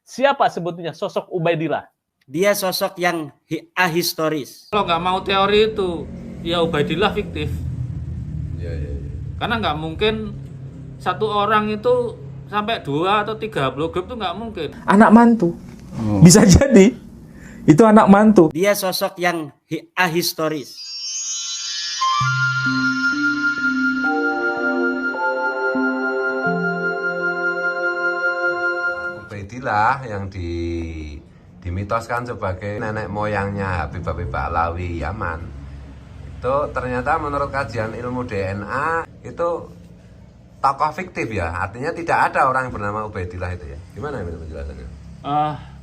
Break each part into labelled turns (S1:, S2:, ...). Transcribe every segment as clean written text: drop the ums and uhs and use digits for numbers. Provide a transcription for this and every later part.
S1: Siapa sebetulnya sosok Ubaidillah?
S2: Dia sosok yang ahistoris.
S3: Kalau nggak mau teori itu, ya Ubaidillah fiktif.
S4: Ya.
S3: Karena nggak mungkin satu orang itu sampai 2 atau 3 haplogrup itu nggak mungkin.
S5: Anak mantu. Bisa jadi itu anak mantu.
S2: Dia sosok yang ahistoris.
S4: Ubaidillah yang dimitoskan sebagai nenek moyangnya Habib Alawi Yaman, itu ternyata menurut kajian ilmu DNA itu tokoh fiktif ya, artinya tidak ada orang yang bernama Ubaidillah itu ya. Gimana ini penjelasannya?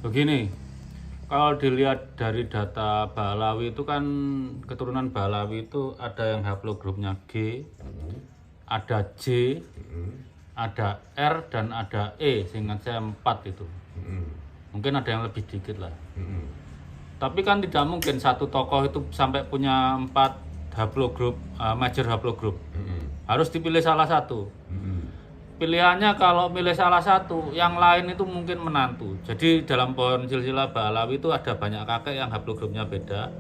S3: Begini, kalau dilihat dari data Ba'alawi itu kan keturunan Ba'alawi itu ada yang haplogrupnya G, ada J, ada R dan ada E, seingat saya 4 itu. Mungkin ada yang lebih dikit lah. Tapi kan tidak mungkin satu tokoh itu sampai punya 4 haplogrup, major haplogrup. Harus dipilih salah satu. Pilihannya kalau milih salah satu, yang lain itu mungkin menantu. Jadi dalam pohon silsilah Ba'alawi itu ada banyak kakek yang haplogrupnya beda.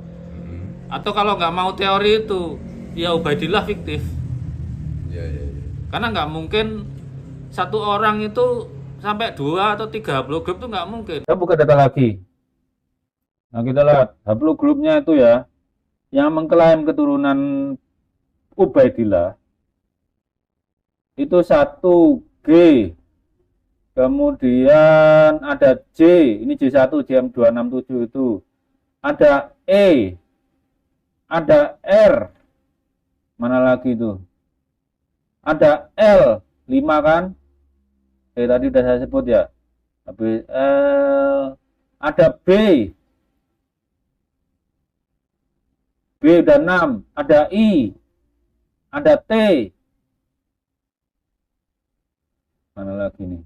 S3: Atau kalau nggak mau teori itu, ya Ubaidillah fiktif.
S4: Ya.
S3: Karena nggak mungkin satu orang itu sampai 2 atau 3 haplogrup itu nggak mungkin.
S6: Kita buka data lagi. Nah, kita lihat haplogrupnya itu ya, yang mengklaim keturunan Ubaidillah itu 1G, kemudian ada J, ini J1, JM267 itu, ada E, ada R, mana lagi itu, ada L, 5 kan, tadi udah saya sebut ya, habis L, ada B udah 6, ada I, ada T, mana lagi nih,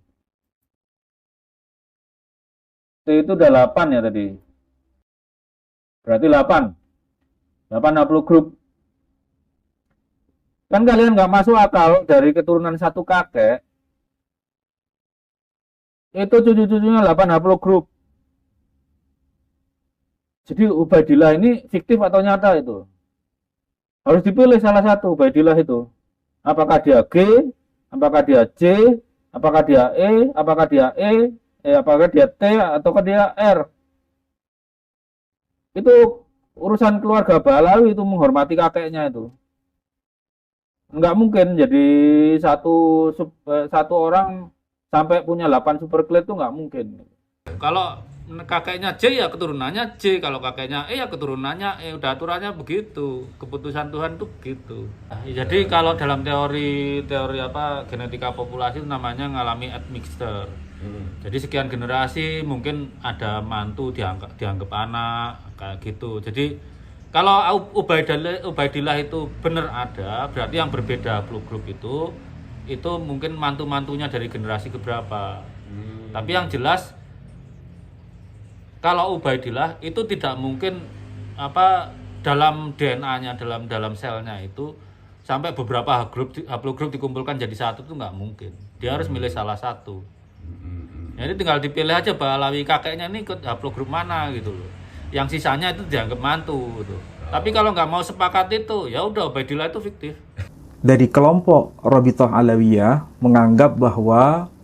S6: T itu udah 8 ya tadi, berarti 8 haplogrup. Kan kalian nggak masuk akal dari keturunan satu kakek itu cucu-cucunya 8 haplogrup. Jadi Ubaidillah ini fiktif atau nyata itu? Harus dipilih salah satu Ubaidillah itu. Apakah dia G, apakah dia J, apakah dia E, apakah dia apakah dia T, ataukah dia R. Itu urusan keluarga Ba'alawi itu menghormati kakeknya itu. Enggak mungkin jadi satu orang sampai punya 8 superklid itu enggak mungkin.
S3: Kalau kakeknya J ya keturunannya J, kalau kakeknya E ya keturunannya E, udah aturannya begitu, keputusan Tuhan itu begitu. Jadi kalau dalam teori genetika populasi itu namanya ngalami admixture. Jadi sekian generasi mungkin ada mantu dianggap anak kayak gitu. Jadi kalau Ubaidillah itu benar ada, berarti yang berbeda haplogrup itu mungkin mantu-mantunya dari generasi keberapa. Tapi yang jelas kalau Ubaidillah itu tidak mungkin dalam DNA-nya, dalam selnya itu sampai beberapa haplogrup dikumpulkan jadi satu itu nggak mungkin. Dia harus milih salah satu. Jadi tinggal dipilih aja Ba'alawi kakeknya ini ikut haplogrup mana gitu loh. Yang sisanya itu dianggap mantu gitu. Tapi kalau nggak mau sepakat itu, ya udah Ubaidillah itu fiktif.
S5: Dari kelompok Rabithah Alawiyah menganggap bahwa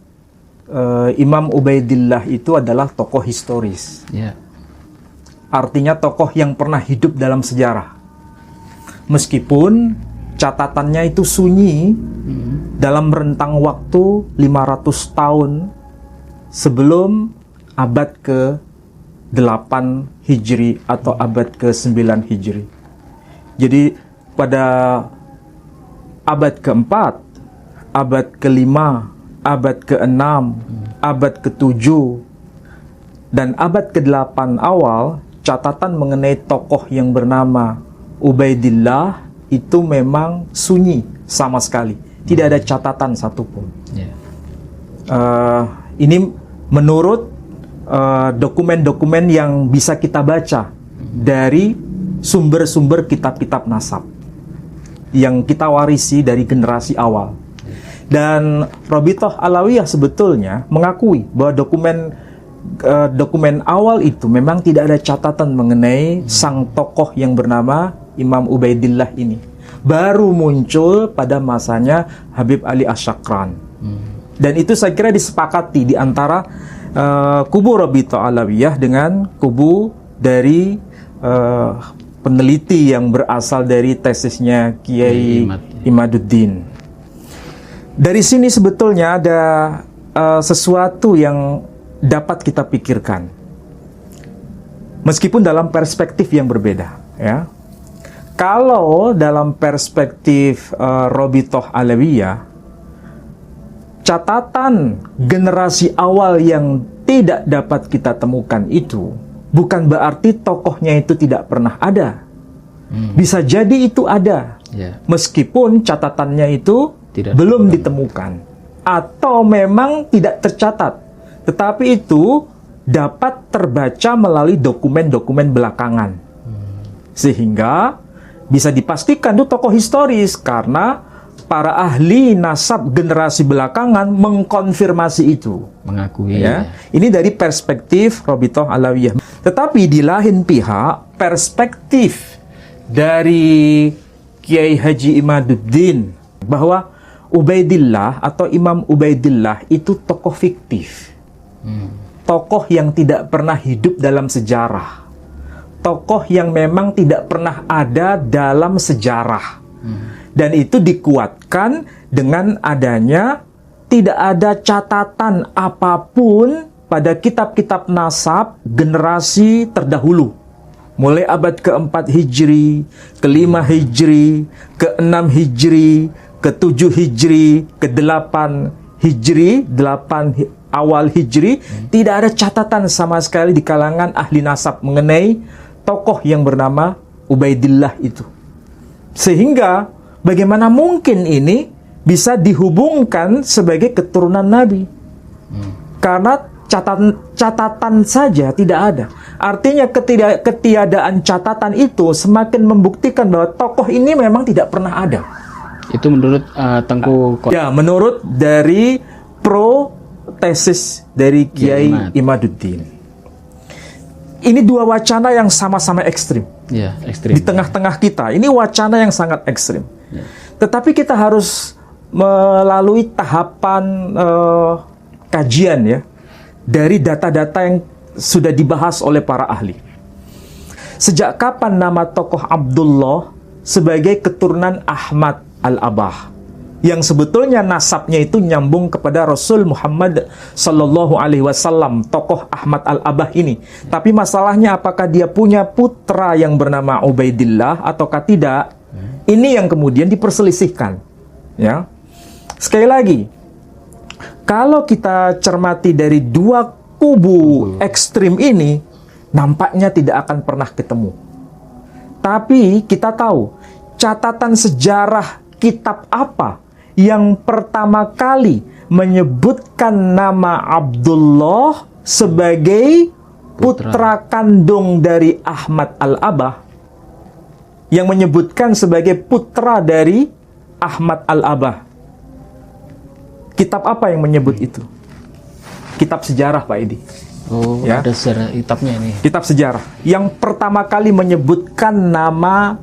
S5: Imam Ubaidillah itu adalah tokoh historis. Artinya tokoh yang pernah hidup dalam sejarah. Meskipun catatannya itu sunyi dalam rentang waktu 500 tahun sebelum abad ke-8 Hijri atau abad ke-9 Hijri. Jadi pada abad ke-4, abad ke-5, abad ke-6, abad ke-7, dan abad ke-8 awal, catatan mengenai tokoh yang bernama Ubaidillah itu memang sunyi sama sekali. Tidak ada catatan satupun. Ini menurut dokumen-dokumen yang bisa kita baca dari sumber-sumber kitab-kitab nasab yang kita warisi dari generasi awal. Dan Rabithah Alawiyah sebetulnya mengakui bahwa dokumen dokumen awal itu memang tidak ada catatan mengenai sang tokoh yang bernama Imam Ubaidillah ini. Baru muncul pada masanya Habib Ali Asyakran. Dan itu saya kira disepakati di antara kubu Rabithah Alawiyah dengan kubu dari peneliti yang berasal dari tesisnya Kiai Imaduddin. Dari sini sebetulnya ada sesuatu yang dapat kita pikirkan, meskipun dalam perspektif yang berbeda, ya. Kalau dalam perspektif Rabithah Alawiyah, catatan generasi awal yang tidak dapat kita temukan itu bukan berarti tokohnya itu tidak pernah ada. Bisa jadi itu ada, meskipun catatannya itu belum ditemukan atau memang tidak tercatat, tetapi itu dapat terbaca melalui dokumen-dokumen belakangan, sehingga bisa dipastikan itu tokoh historis karena para ahli nasab generasi belakangan mengkonfirmasi itu,
S6: Mengakui.
S5: ya. Ini dari perspektif Rabithah Alawiyah. Tetapi di lain pihak, perspektif dari Kiai Haji Imaduddin bahwa Ubaidillah atau Imam Ubaidillah itu tokoh fiktif, tokoh yang tidak pernah hidup dalam sejarah, tokoh yang memang tidak pernah ada dalam sejarah. Dan itu dikuatkan dengan adanya tidak ada catatan apapun pada kitab-kitab nasab generasi terdahulu, mulai abad ke-4 Hijri, ke-5 Hijri, ke-6 Hijri, ke-7 Hijri, ke-8 Hijri, 8 awal Hijri. Tidak ada catatan sama sekali di kalangan ahli nasab mengenai tokoh yang bernama Ubaidillah itu. Sehingga bagaimana mungkin ini bisa dihubungkan sebagai keturunan Nabi? Karena catatan saja tidak ada. Artinya ketiadaan catatan itu semakin membuktikan bahwa tokoh ini memang tidak pernah ada.
S6: Itu menurut Tengku
S5: Ya, menurut dari tesis dari Kiai Imaduddin. Ini dua wacana yang sama-sama ekstrim.
S6: Ya, ekstrim.
S5: Di tengah-tengah kita, ini wacana yang sangat ekstrim. Tetapi kita harus melalui tahapan kajian, ya, dari data-data yang sudah dibahas oleh para ahli. Sejak kapan nama tokoh Abdullah sebagai keturunan Ahmad Al-Abah, yang sebetulnya nasabnya itu nyambung kepada Rasul Muhammad Sallallahu Alaihi Wasallam, tokoh Ahmad Al-Abah ini. Tapi masalahnya apakah dia punya putra yang bernama Ubaidillah ataukah tidak? Ini yang kemudian diperselisihkan, ya. Sekali lagi, kalau kita cermati dari dua kubu ekstrim ini, nampaknya tidak akan pernah ketemu. Tapi kita tahu catatan sejarah kitab apa yang pertama kali menyebutkan nama Abdullah sebagai putra kandung dari Ahmad Al-Abah, yang menyebutkan sebagai putra dari Ahmad Al-Abah. Kitab apa yang menyebut itu? Kitab sejarah, Pak Edi.
S6: Oh,
S5: ya.
S6: Ada sejarah kitabnya ini.
S5: Kitab sejarah yang pertama kali menyebutkan nama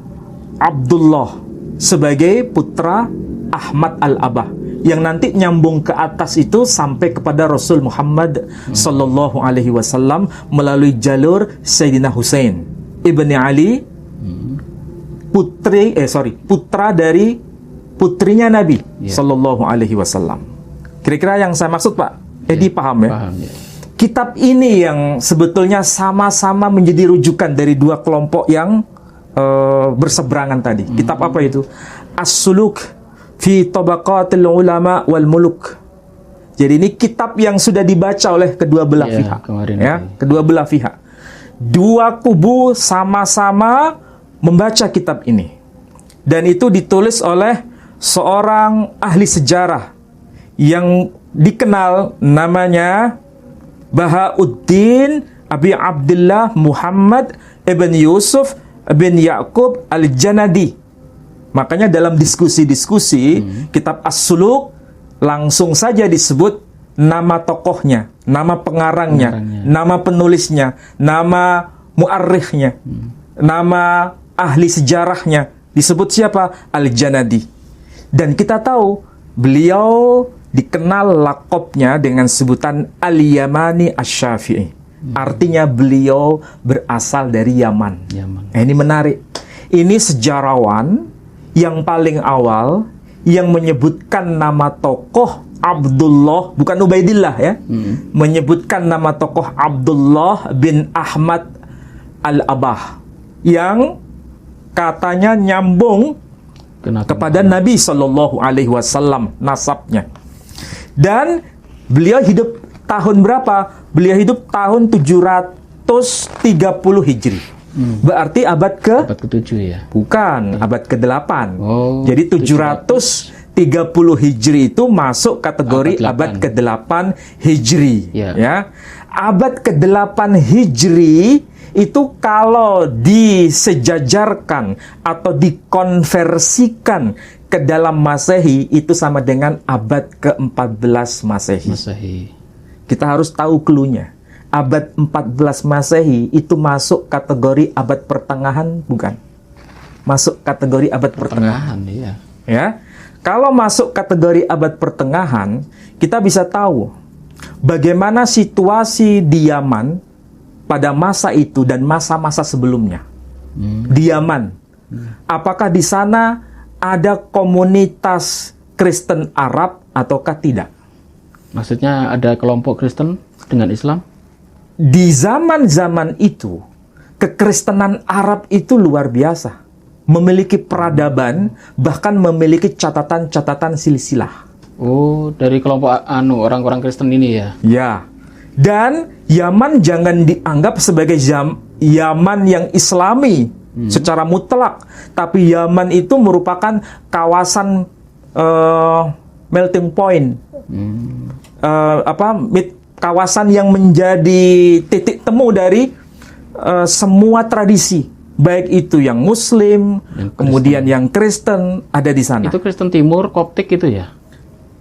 S5: Abdullah sebagai putra Ahmad Al-Abah, yang nanti nyambung ke atas itu sampai kepada Rasul Muhammad Sallallahu Alaihi Wasallam melalui jalur Sayyidina Husain ibni Ali, putra dari putrinya Nabi Sallallahu Alaihi Wasallam. Kira-kira yang saya maksud, Pak Edi, paham, ya?
S6: Paham, ya.
S5: Kitab ini yang sebetulnya sama-sama menjadi rujukan dari dua kelompok yang berseberangan tadi. Kitab apa itu? As-Suluk fi Tabaqatil Ulama wal Muluk. Jadi ini kitab yang sudah dibaca oleh kedua belah pihak, ya, kedua belah pihak. Dua kubu sama-sama membaca kitab ini. Dan itu ditulis oleh seorang ahli sejarah yang dikenal namanya Bahauddin Abi Abdullah Muhammad ibn Yusuf bin Yaqub Al-Janadi. Makanya dalam diskusi-diskusi kitab As-Suluk langsung saja disebut nama tokohnya, nama pengarangnya, nama penulisnya, nama muarrikhnya, nama ahli sejarahnya. Disebut siapa? Al-Janadi. Dan kita tahu beliau dikenal lakopnya dengan sebutan Al-Yamani Asy-Syafi'i. Artinya beliau berasal dari Yaman. Ini menarik. Ini sejarawan yang paling awal yang menyebutkan nama tokoh Abdullah, bukan Ubaidillah ya, menyebutkan nama tokoh Abdullah bin Ahmad Al-Abah yang katanya nyambung kepada Nabi Shallallahu Alaihi Wasallam nasabnya. Dan beliau hidup tahun berapa? Beliau hidup tahun 730 Hijri. Berarti abad ke-7
S1: ya?
S5: Bukan, abad ke-8.
S1: Oh,
S5: jadi 730 Hijri itu masuk kategori abad ke-8 Hijri. Ya. Abad ke-8 Hijri itu kalau disejajarkan atau dikonversikan ke dalam Masehi itu sama dengan abad ke-14 Masehi. Kita harus tahu cluenya. Abad 14 Masehi itu masuk kategori abad pertengahan, bukan? Masuk kategori abad pertengahan.
S1: Iya.
S5: Ya. Kalau masuk kategori abad pertengahan, kita bisa tahu bagaimana situasi di Yaman pada masa itu dan masa-masa sebelumnya. Di Yaman. Apakah di sana ada komunitas Kristen Arab ataukah tidak?
S1: Maksudnya ada kelompok Kristen dengan Islam?
S5: Di zaman-zaman itu, kekristenan Arab itu luar biasa. Memiliki peradaban, bahkan memiliki catatan-catatan silsilah.
S1: Oh, dari kelompok orang-orang Kristen ini ya?
S5: Ya. Dan Yaman jangan dianggap sebagai Yaman yang Islami secara mutlak, tapi Yaman itu merupakan kawasan melting point. Kawasan yang menjadi titik temu dari semua tradisi, baik itu yang Muslim, kemudian yang Kristen ada di sana.
S1: Itu Kristen Timur, Koptik itu ya?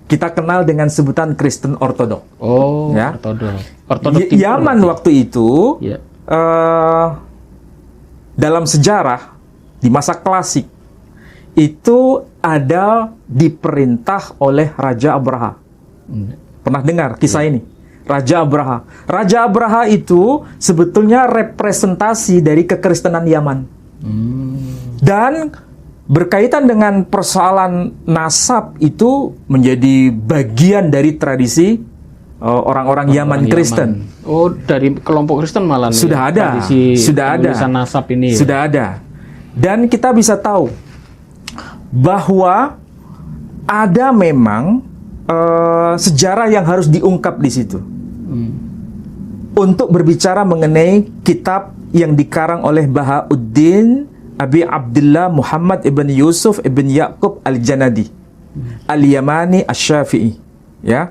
S5: Kita kenal dengan sebutan Kristen Ortodok.
S1: Oh, ya? Ortodok Timur.
S5: Yaman waktu itu,
S1: ya.
S5: Dalam sejarah di masa klasik itu ada diperintah oleh Raja Abraha. Pernah dengar kisah ini? Raja Abraha. Raja Abraha itu sebetulnya representasi dari kekristenan Yaman. Dan berkaitan dengan persoalan nasab itu menjadi bagian dari tradisi orang-orang Yaman Kristen.
S1: Oh, dari kelompok Kristen malah
S5: sudah ada.
S1: Tradisi
S5: sudah ada.
S1: Nasab ini.
S5: Sudah ada. Dan kita bisa tahu bahwa ada memang sejarah yang harus diungkap di situ. Untuk berbicara mengenai kitab yang dikarang oleh Bahauddin Abi Abdullah Muhammad ibn Yusuf ibn Yaqub Al-Janadi Al-Yamani Asy-Syafi'i. Ya.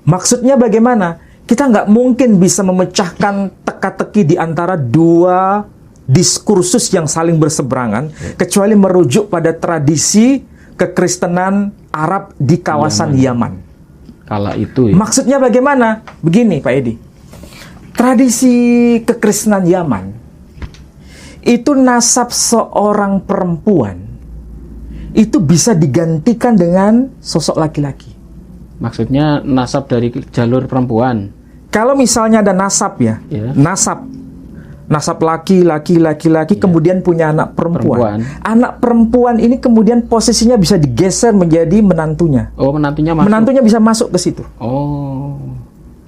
S5: Maksudnya bagaimana? Kita nggak mungkin bisa memecahkan teka-teki di antara dua diskursus yang saling berseberangan kecuali merujuk pada tradisi kekristenan Arab di kawasan Yaman.
S1: Kala itu ya.
S5: Maksudnya bagaimana? Begini Pak Edi. Tradisi kekristenan Yaman itu nasab seorang perempuan itu bisa digantikan dengan sosok laki-laki.
S1: Maksudnya nasab dari jalur perempuan.
S5: Kalau misalnya ada nasab ya. Nasab laki-laki, kemudian punya anak perempuan. Anak perempuan ini kemudian posisinya bisa digeser menjadi menantunya.
S1: Oh, menantunya masuk.
S5: Menantunya bisa masuk ke situ.
S1: Oh,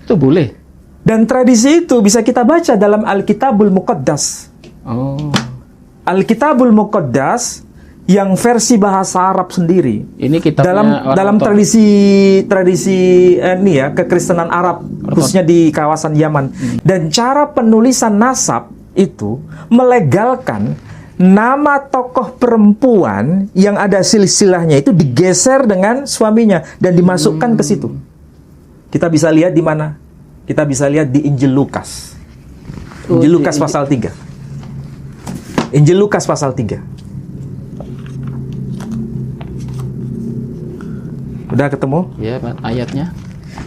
S1: itu boleh.
S5: Dan tradisi itu bisa kita baca dalam Alkitabul Muqaddas.
S1: Oh.
S5: Alkitabul Muqaddas yang versi bahasa Arab sendiri.
S1: Ini kitabnya
S5: dalam tradisi ini ya, kekristenan Arab khususnya di kawasan Yaman. Dan cara penulisan nasab itu melegalkan nama tokoh perempuan yang ada silsilahnya itu digeser dengan suaminya dan dimasukkan ke situ. Kita bisa lihat di mana? Kita bisa lihat di Injil Lukas. Injil Lukas pasal 3. Injil Lukas pasal 3. Udah ketemu?
S1: Ya, ayatnya.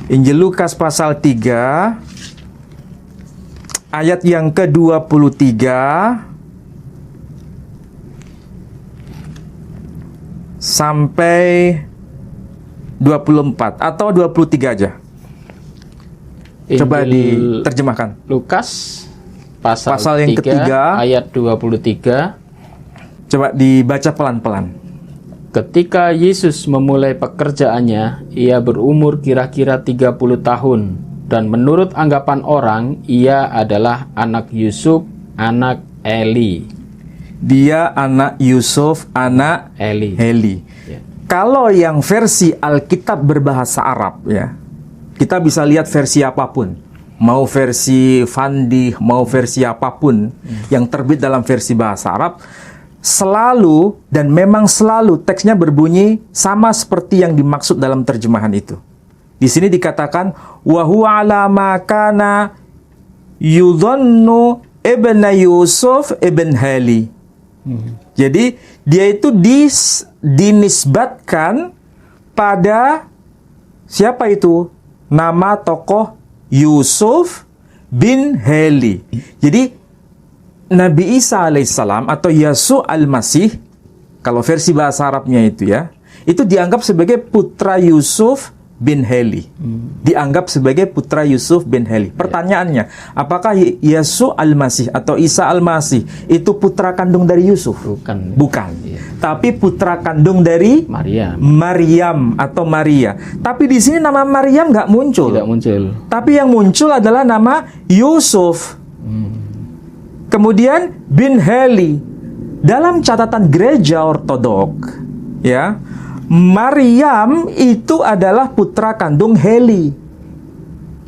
S5: Injil Lukas pasal 3 ayat yang ke-23 sampai 24 atau 23 aja. Coba
S1: Injil
S5: diterjemahkan.
S1: Lukas pasal
S5: Pasal yang
S1: 3,
S5: ketiga.
S1: ayat 23.
S5: Coba dibaca pelan-pelan.
S1: Ketika Yesus memulai pekerjaannya, ia berumur kira-kira 30 tahun. Dan menurut anggapan orang, ia adalah anak Yusuf, anak Eli.
S5: Dia anak Yusuf, anak
S1: Eli.
S5: Heli.
S1: Ya.
S5: Kalau yang versi Alkitab berbahasa Arab ya, kita bisa lihat versi apapun. Mau versi Fandi, mau versi apapun yang terbit dalam versi bahasa Arab, selalu dan memang selalu teksnya berbunyi sama seperti yang dimaksud dalam terjemahan itu. Di sini dikatakan wa huwa ala ma kana yudhannu ibn Yusuf ibn Hali. Jadi dia itu dinisbatkan pada siapa itu? Nama tokoh Yusuf bin Heli. Jadi Nabi Isa alaihissalam atau Yesus al-Masih, kalau versi bahasa Arabnya itu ya, itu dianggap sebagai putra Yusuf bin Heli. Dianggap sebagai putra Yusuf bin Heli. Pertanyaannya, apakah Yesus al-Masih atau Isa al-Masih itu putra kandung dari Yusuf?
S1: Bukan.
S5: Bukan.
S1: Iya.
S5: Tapi putra kandung dari Maryam atau Maria. Tapi di sini nama Maryam nggak muncul.
S1: Tidak muncul.
S5: Tapi yang muncul adalah nama Yusuf. Kemudian bin Heli. Dalam catatan gereja ortodok, ya, Maryam itu adalah putra kandung Heli.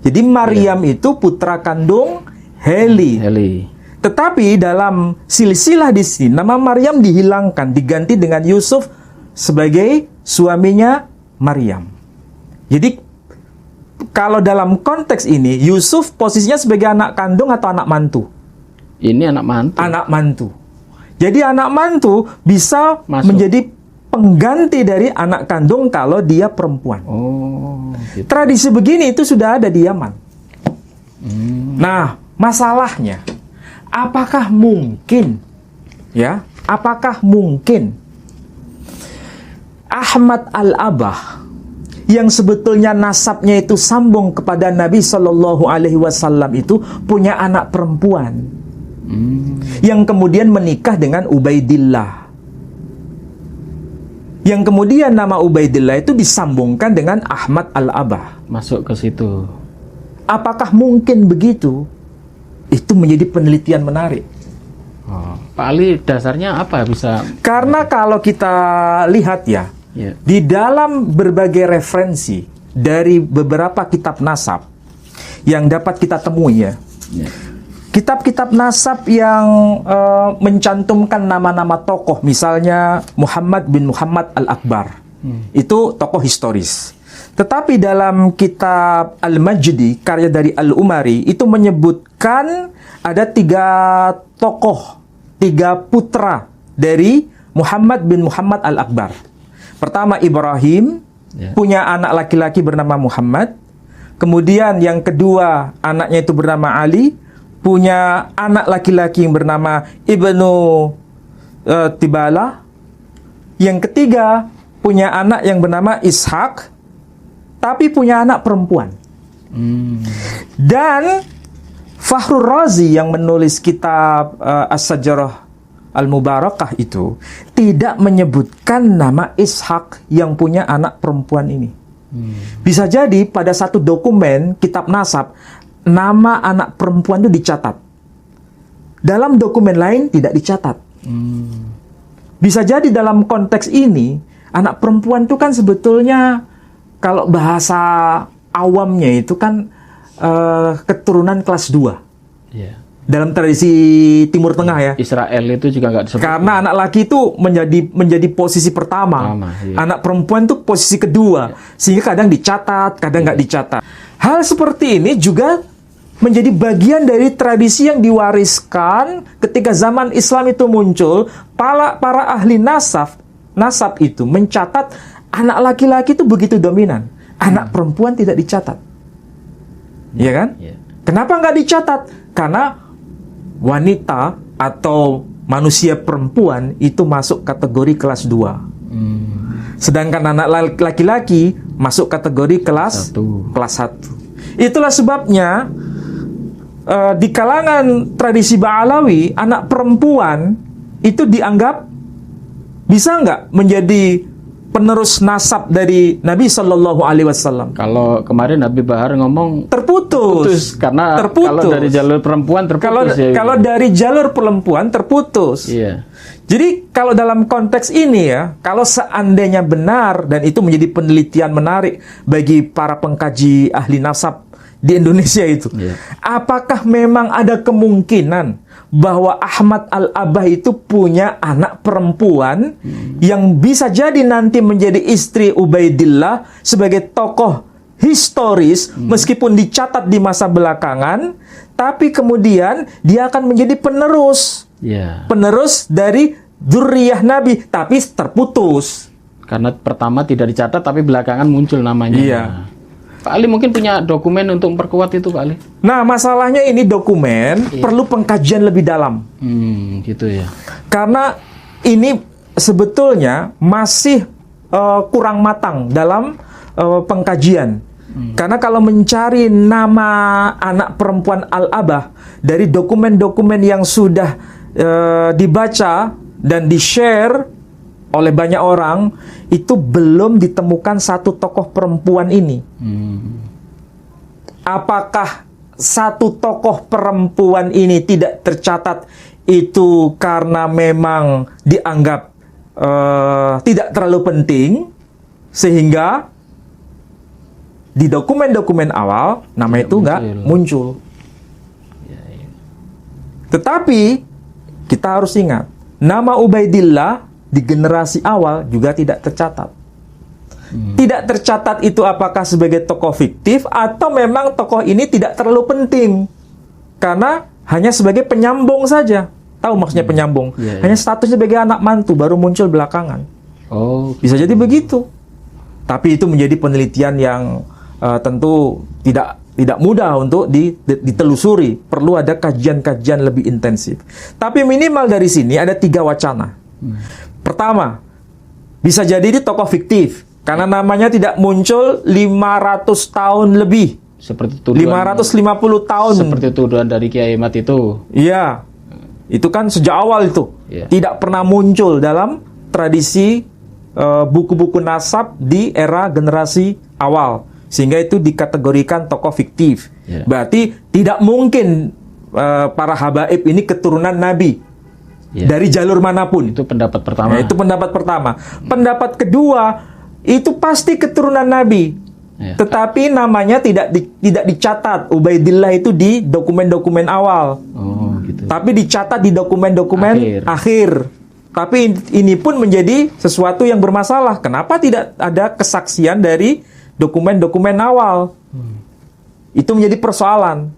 S5: Jadi Maryam itu putra kandung Heli. Tetapi dalam silsilah di sini nama Maryam dihilangkan, diganti dengan Yusuf sebagai suaminya Maryam. Jadi kalau dalam konteks ini Yusuf posisinya sebagai anak kandung atau anak mantu?
S1: Ini anak mantu.
S5: Anak mantu. Jadi anak mantu bisa
S1: Masuk.
S5: menjadi pengganti dari anak kandung kalau dia perempuan.
S1: Oh, gitu.
S5: Tradisi begini itu sudah ada di Yaman. Nah, masalahnya, apakah mungkin, ya, apakah mungkin Ahmad al-Abah yang sebetulnya nasabnya itu sambung kepada Nabi Shallallahu Alaihi Wasallam itu punya anak perempuan yang kemudian menikah dengan Ubaidillah? Yang kemudian nama Ubaidillah itu disambungkan dengan Ahmad al-Abah.
S1: Masuk ke situ.
S5: Apakah mungkin begitu? Itu menjadi penelitian menarik.
S1: Oh. Pak Ali, dasarnya apa bisa?
S5: Karena kalau kita lihat ya, di dalam berbagai referensi dari beberapa kitab nasab yang dapat kita temui ya, kitab-kitab nasab yang mencantumkan nama-nama tokoh, misalnya Muhammad bin Muhammad al-Akbar, itu tokoh historis. Tetapi dalam kitab Al-Majdi, karya dari Al-Umari, itu menyebutkan ada 3 tokoh, 3 putra dari Muhammad bin Muhammad al-Akbar. Pertama Ibrahim, punya anak laki-laki bernama Muhammad. Kemudian yang kedua, anaknya itu bernama Ali, punya anak laki-laki yang bernama Ibnu Tibala. Yang ketiga, punya anak yang bernama Ishak, tapi punya anak perempuan. Dan Fakhrur Razi yang menulis kitab As-Sajarah Al-Mubarakah itu tidak menyebutkan nama Ishak yang punya anak perempuan ini. Bisa jadi pada satu dokumen kitab nasab nama anak perempuan itu dicatat. Dalam dokumen lain tidak dicatat. Bisa jadi dalam konteks ini anak perempuan itu kan sebetulnya kalau bahasa awamnya itu kan keturunan kelas 2. Dalam tradisi Timur Tengah ya.
S1: Israel itu juga nggak disebut.
S5: Karena anak laki itu menjadi posisi pertama. Anak perempuan itu posisi kedua. Sehingga kadang dicatat, kadang nggak dicatat. Hal seperti ini juga menjadi bagian dari tradisi yang diwariskan ketika zaman Islam itu muncul. Para ahli nasab itu mencatat anak laki-laki itu begitu dominan. Anak perempuan tidak dicatat. ya kan?
S1: Ya.
S5: Kenapa nggak dicatat? Karena wanita atau manusia perempuan itu masuk kategori kelas 2. Sedangkan anak laki-laki masuk kategori kelas 1. Itulah sebabnya di kalangan tradisi Ba'alawi, anak perempuan itu dianggap bisa nggak menjadi penerus nasab dari Nabi Shallallahu Alaihi Wasallam.
S1: Kalau kemarin Nabi Bahar ngomong
S5: Terputus.
S1: karena kalau dari jalur perempuan terputus.
S5: Kalau dari jalur perempuan terputus.
S1: Iya.
S5: Jadi kalau dalam konteks ini ya, kalau seandainya benar dan itu menjadi penelitian menarik bagi para pengkaji ahli nasab di Indonesia itu, apakah memang ada kemungkinan bahwa Ahmad Al-Abah itu punya anak perempuan yang bisa jadi nanti menjadi istri Ubaidillah sebagai tokoh historis meskipun dicatat di masa belakangan, tapi kemudian dia akan menjadi penerus. Penerus dari dzurriyyah Nabi, tapi terputus.
S1: Karena pertama tidak dicatat, tapi belakangan muncul namanya.
S5: Iya.
S1: Pak Ali mungkin punya dokumen untuk memperkuat itu, Pak Ali.
S5: Nah, masalahnya ini dokumen perlu pengkajian lebih dalam.
S1: Gitu ya.
S5: Karena ini sebetulnya masih kurang matang dalam pengkajian. Karena kalau mencari nama anak perempuan Al-Abah dari dokumen-dokumen yang sudah dibaca dan di-share oleh banyak orang, itu belum ditemukan satu tokoh perempuan ini. Apakah satu tokoh perempuan ini tidak tercatat itu karena memang dianggap tidak terlalu penting, sehingga di dokumen-dokumen awal nama itu nggak muncul. Tetapi kita harus ingat, nama Ubaidillah di generasi awal juga tidak tercatat. Tidak tercatat itu apakah sebagai tokoh fiktif atau memang tokoh ini tidak terlalu penting. Karena hanya sebagai penyambung saja. Tahu maksudnya penyambung? Hanya statusnya sebagai anak mantu, baru muncul belakangan. Bisa jadi begitu. Tapi itu menjadi penelitian yang tentu tidak mudah untuk ditelusuri. Perlu ada kajian-kajian lebih intensif. Tapi minimal dari sini ada 3 wacana. Pertama, bisa jadi ini tokoh fiktif. Karena namanya tidak muncul 500 tahun lebih.
S1: Seperti tuduhan,
S5: 550 tahun.
S1: Seperti tuduhan dari Kiai Ahmad itu.
S5: Iya. Itu kan sejak awal itu. Tidak pernah muncul dalam tradisi buku-buku nasab di era generasi awal. Sehingga itu dikategorikan tokoh fiktif. Berarti tidak mungkin para habaib ini keturunan Nabi dari jalur manapun.
S1: Itu pendapat pertama.
S5: Itu pendapat pertama. Pendapat kedua, itu pasti keturunan Nabi. Tetapi namanya tidak dicatat. Ubaidillah itu di dokumen-dokumen awal.
S1: Gitu.
S5: Tapi dicatat di dokumen-dokumen akhir. Tapi ini pun menjadi sesuatu yang bermasalah. Kenapa tidak ada kesaksian dari dokumen-dokumen awal? Itu menjadi persoalan.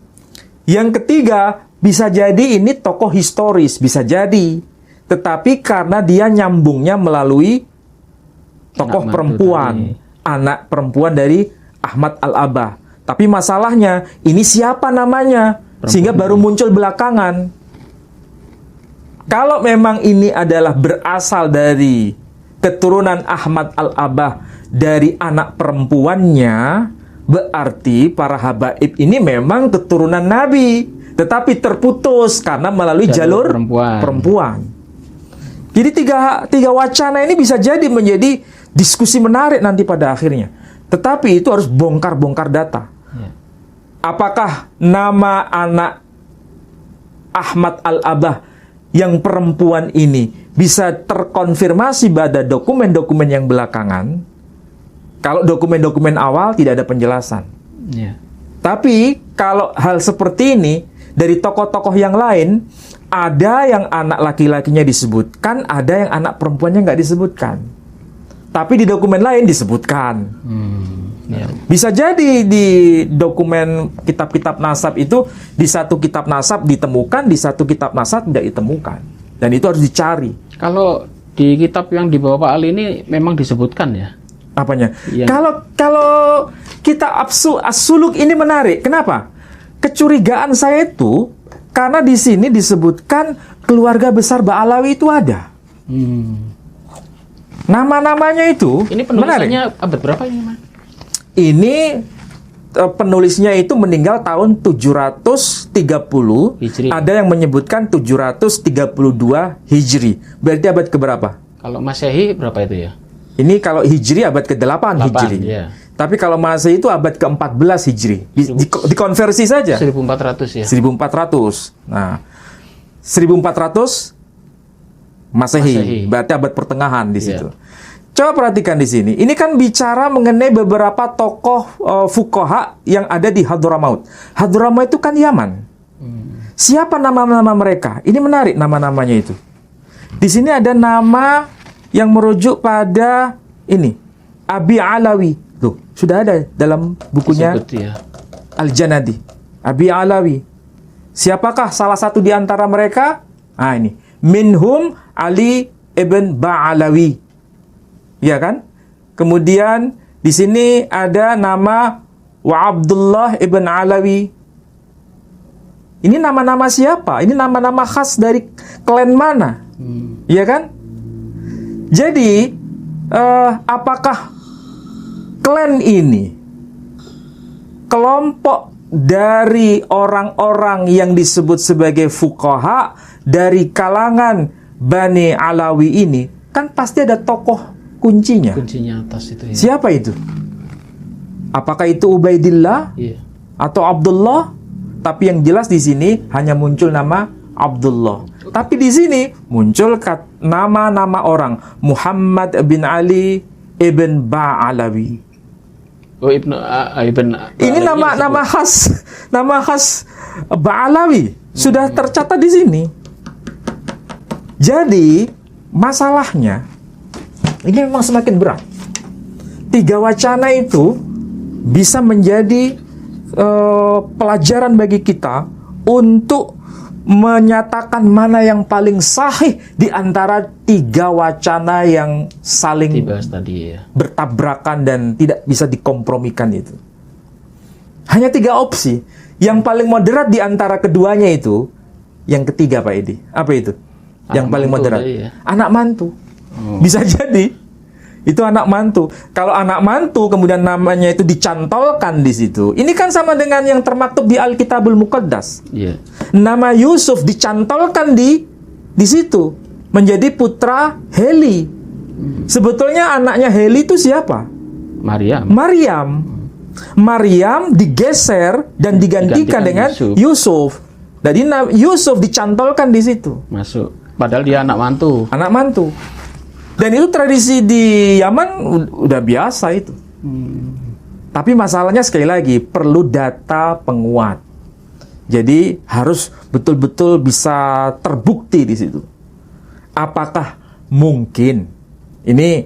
S5: Yang ketiga, bisa jadi ini tokoh historis, bisa jadi. Tetapi karena dia nyambungnya melalui tokoh perempuan, anak perempuan dari Ahmad Al-Abah. Tapi masalahnya, ini siapa namanya? Sehingga baru muncul belakangan. Kalau memang ini adalah berasal dari keturunan Ahmad Al-Abah dari anak perempuannya, berarti para habaib ini memang keturunan Nabi, tetapi terputus karena melalui jalur perempuan. Jadi tiga wacana ini bisa jadi menjadi diskusi menarik nanti pada akhirnya. Tetapi itu harus bongkar-bongkar data. Apakah nama anak Ahmad Al-Abah yang perempuan ini bisa terkonfirmasi pada dokumen-dokumen yang belakangan? Kalau dokumen-dokumen awal tidak ada penjelasan. Tapi kalau hal seperti ini dari tokoh-tokoh yang lain, ada yang anak laki-lakinya disebutkan, ada yang anak perempuannya nggak disebutkan. Tapi di dokumen lain disebutkan. Bisa jadi di dokumen kitab-kitab nasab itu, di satu kitab nasab ditemukan, di satu kitab nasab tidak ditemukan. Dan itu harus dicari.
S1: Kalau di kitab yang dibawa Pak Ali ini memang disebutkan ya?
S5: Apanya? Kalau kitab As-Suluk ini menarik. Kenapa? Kecurigaan saya itu karena di sini disebutkan keluarga besar Ba'alawi itu ada. Nama-namanya itu
S1: Ini
S5: menarik.
S1: penulisannya abad berapa ini, Mas?
S5: Ini penulisnya itu meninggal tahun 730.
S1: Hijri.
S5: Ada yang menyebutkan 732 Hijri. Berarti abad keberapa?
S1: Kalau Masehi berapa itu ya?
S5: Ini kalau Hijri abad ke-8 Hijri.
S1: Ya.
S5: Tapi kalau Masehi itu abad ke-14 Hijri. Dikonversi saja.
S1: 1400 ya.
S5: 1400. Nah, 1400 Masehi. Berarti abad pertengahan di situ. Coba perhatikan di sini. Ini kan bicara mengenai beberapa tokoh fuqaha yang ada di Hadramaut. Hadramaut itu kan Yaman. Siapa nama-nama mereka? Ini menarik nama-namanya itu. Di sini ada nama yang merujuk pada ini, Abi Alawi. Tuh, sudah ada dalam bukunya
S1: Disebut ya.
S5: Al-Janadi. Abi Alawi. Siapakah salah satu di antara mereka? Ah, ini. Minhum Ali ibn Ba'alawi. Ya kan? Kemudian di sini ada nama Wa Abdullah ibn Alawi. Ini nama-nama siapa? Ini nama-nama khas dari klan mana? Ya kan? Jadi, apakah klan ini kelompok dari orang-orang yang disebut sebagai fuqaha dari kalangan Bani Alawi ini? Kan pasti ada tokoh kuncinya.
S1: Kuncinya atas itu ya.
S5: Siapa itu? Apakah itu Ubaidillah
S1: Iya.
S5: atau Abdullah? Tapi yang jelas di sini hanya muncul nama Abdullah. Tapi di sini muncul nama-nama orang. Muhammad bin Ali ibn Ba'alawi.
S1: Oh, Ibn
S5: Ini nama khas Ba'alawi sudah tercatat di sini. Jadi masalahnya ini memang semakin berat. 3 wacana itu bisa menjadi pelajaran bagi kita untuk menyatakan mana yang paling sahih di antara 3 wacana yang saling
S1: dibahas tadi ya.
S5: bertabrakan dan tidak bisa dikompromikan itu. Hanya 3 opsi. Yang paling moderat di antara keduanya itu yang ketiga, Pak Edi. Apa itu? Yang
S1: Anak
S5: paling
S1: mantu
S5: moderat.
S1: tadi ya?
S5: Anak mantu. Bisa jadi itu anak mantu. Kalau anak mantu kemudian namanya itu dicantolkan di situ. Ini kan sama dengan yang termaktub di Alkitabul Muqaddas.
S1: Iya.
S5: Nama Yusuf dicantolkan di situ menjadi putra Heli. Sebetulnya anaknya Heli itu siapa?
S1: Maryam.
S5: Maryam digeser dan digantikan dengan Yusuf. Jadi Yusuf dicantolkan di situ.
S1: Masuk. Padahal dia anak mantu.
S5: Anak mantu. Dan itu tradisi di Yaman udah biasa itu. Tapi masalahnya sekali lagi perlu data penguat. Jadi harus betul-betul bisa terbukti di situ. Apakah mungkin ini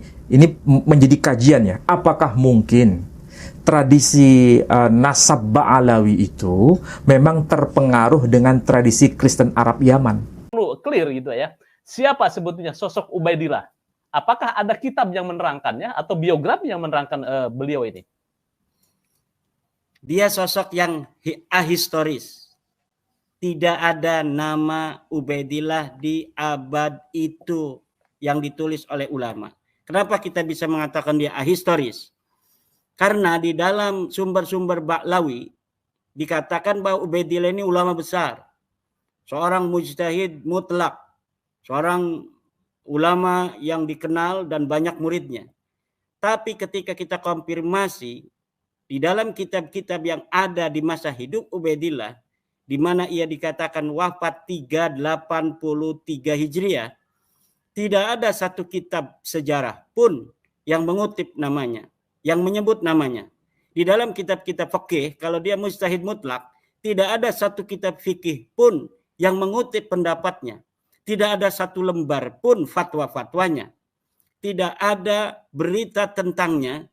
S5: menjadi kajian ya? Apakah mungkin tradisi nasab Ba'alawi itu memang terpengaruh dengan tradisi Kristen Arab Yaman?
S7: Perlu clear gitu ya. Siapa sebetulnya sosok Ubaidillah? Apakah ada kitab yang menerangkannya atau biografi yang menerangkan beliau ini?
S2: Dia sosok yang ahistoris. Tidak ada nama Ubaidillah di abad itu yang ditulis oleh ulama. Kenapa kita bisa mengatakan dia ahistoris? Karena di dalam sumber-sumber Ba'lawi dikatakan bahwa Ubaidillah ini ulama besar. Seorang mujtahid mutlak. Seorang ulama yang dikenal dan banyak muridnya. Tapi ketika kita konfirmasi di dalam kitab-kitab yang ada di masa hidup Ubaidillah, di mana ia dikatakan wafat 383 Hijriah, tidak ada satu kitab sejarah pun yang mengutip namanya, yang menyebut namanya. Di dalam kitab-kitab fikih, kalau dia mujtahid mutlak, tidak ada satu kitab fikih pun yang mengutip pendapatnya. Tidak ada satu lembar pun fatwa-fatwanya. Tidak ada berita tentangnya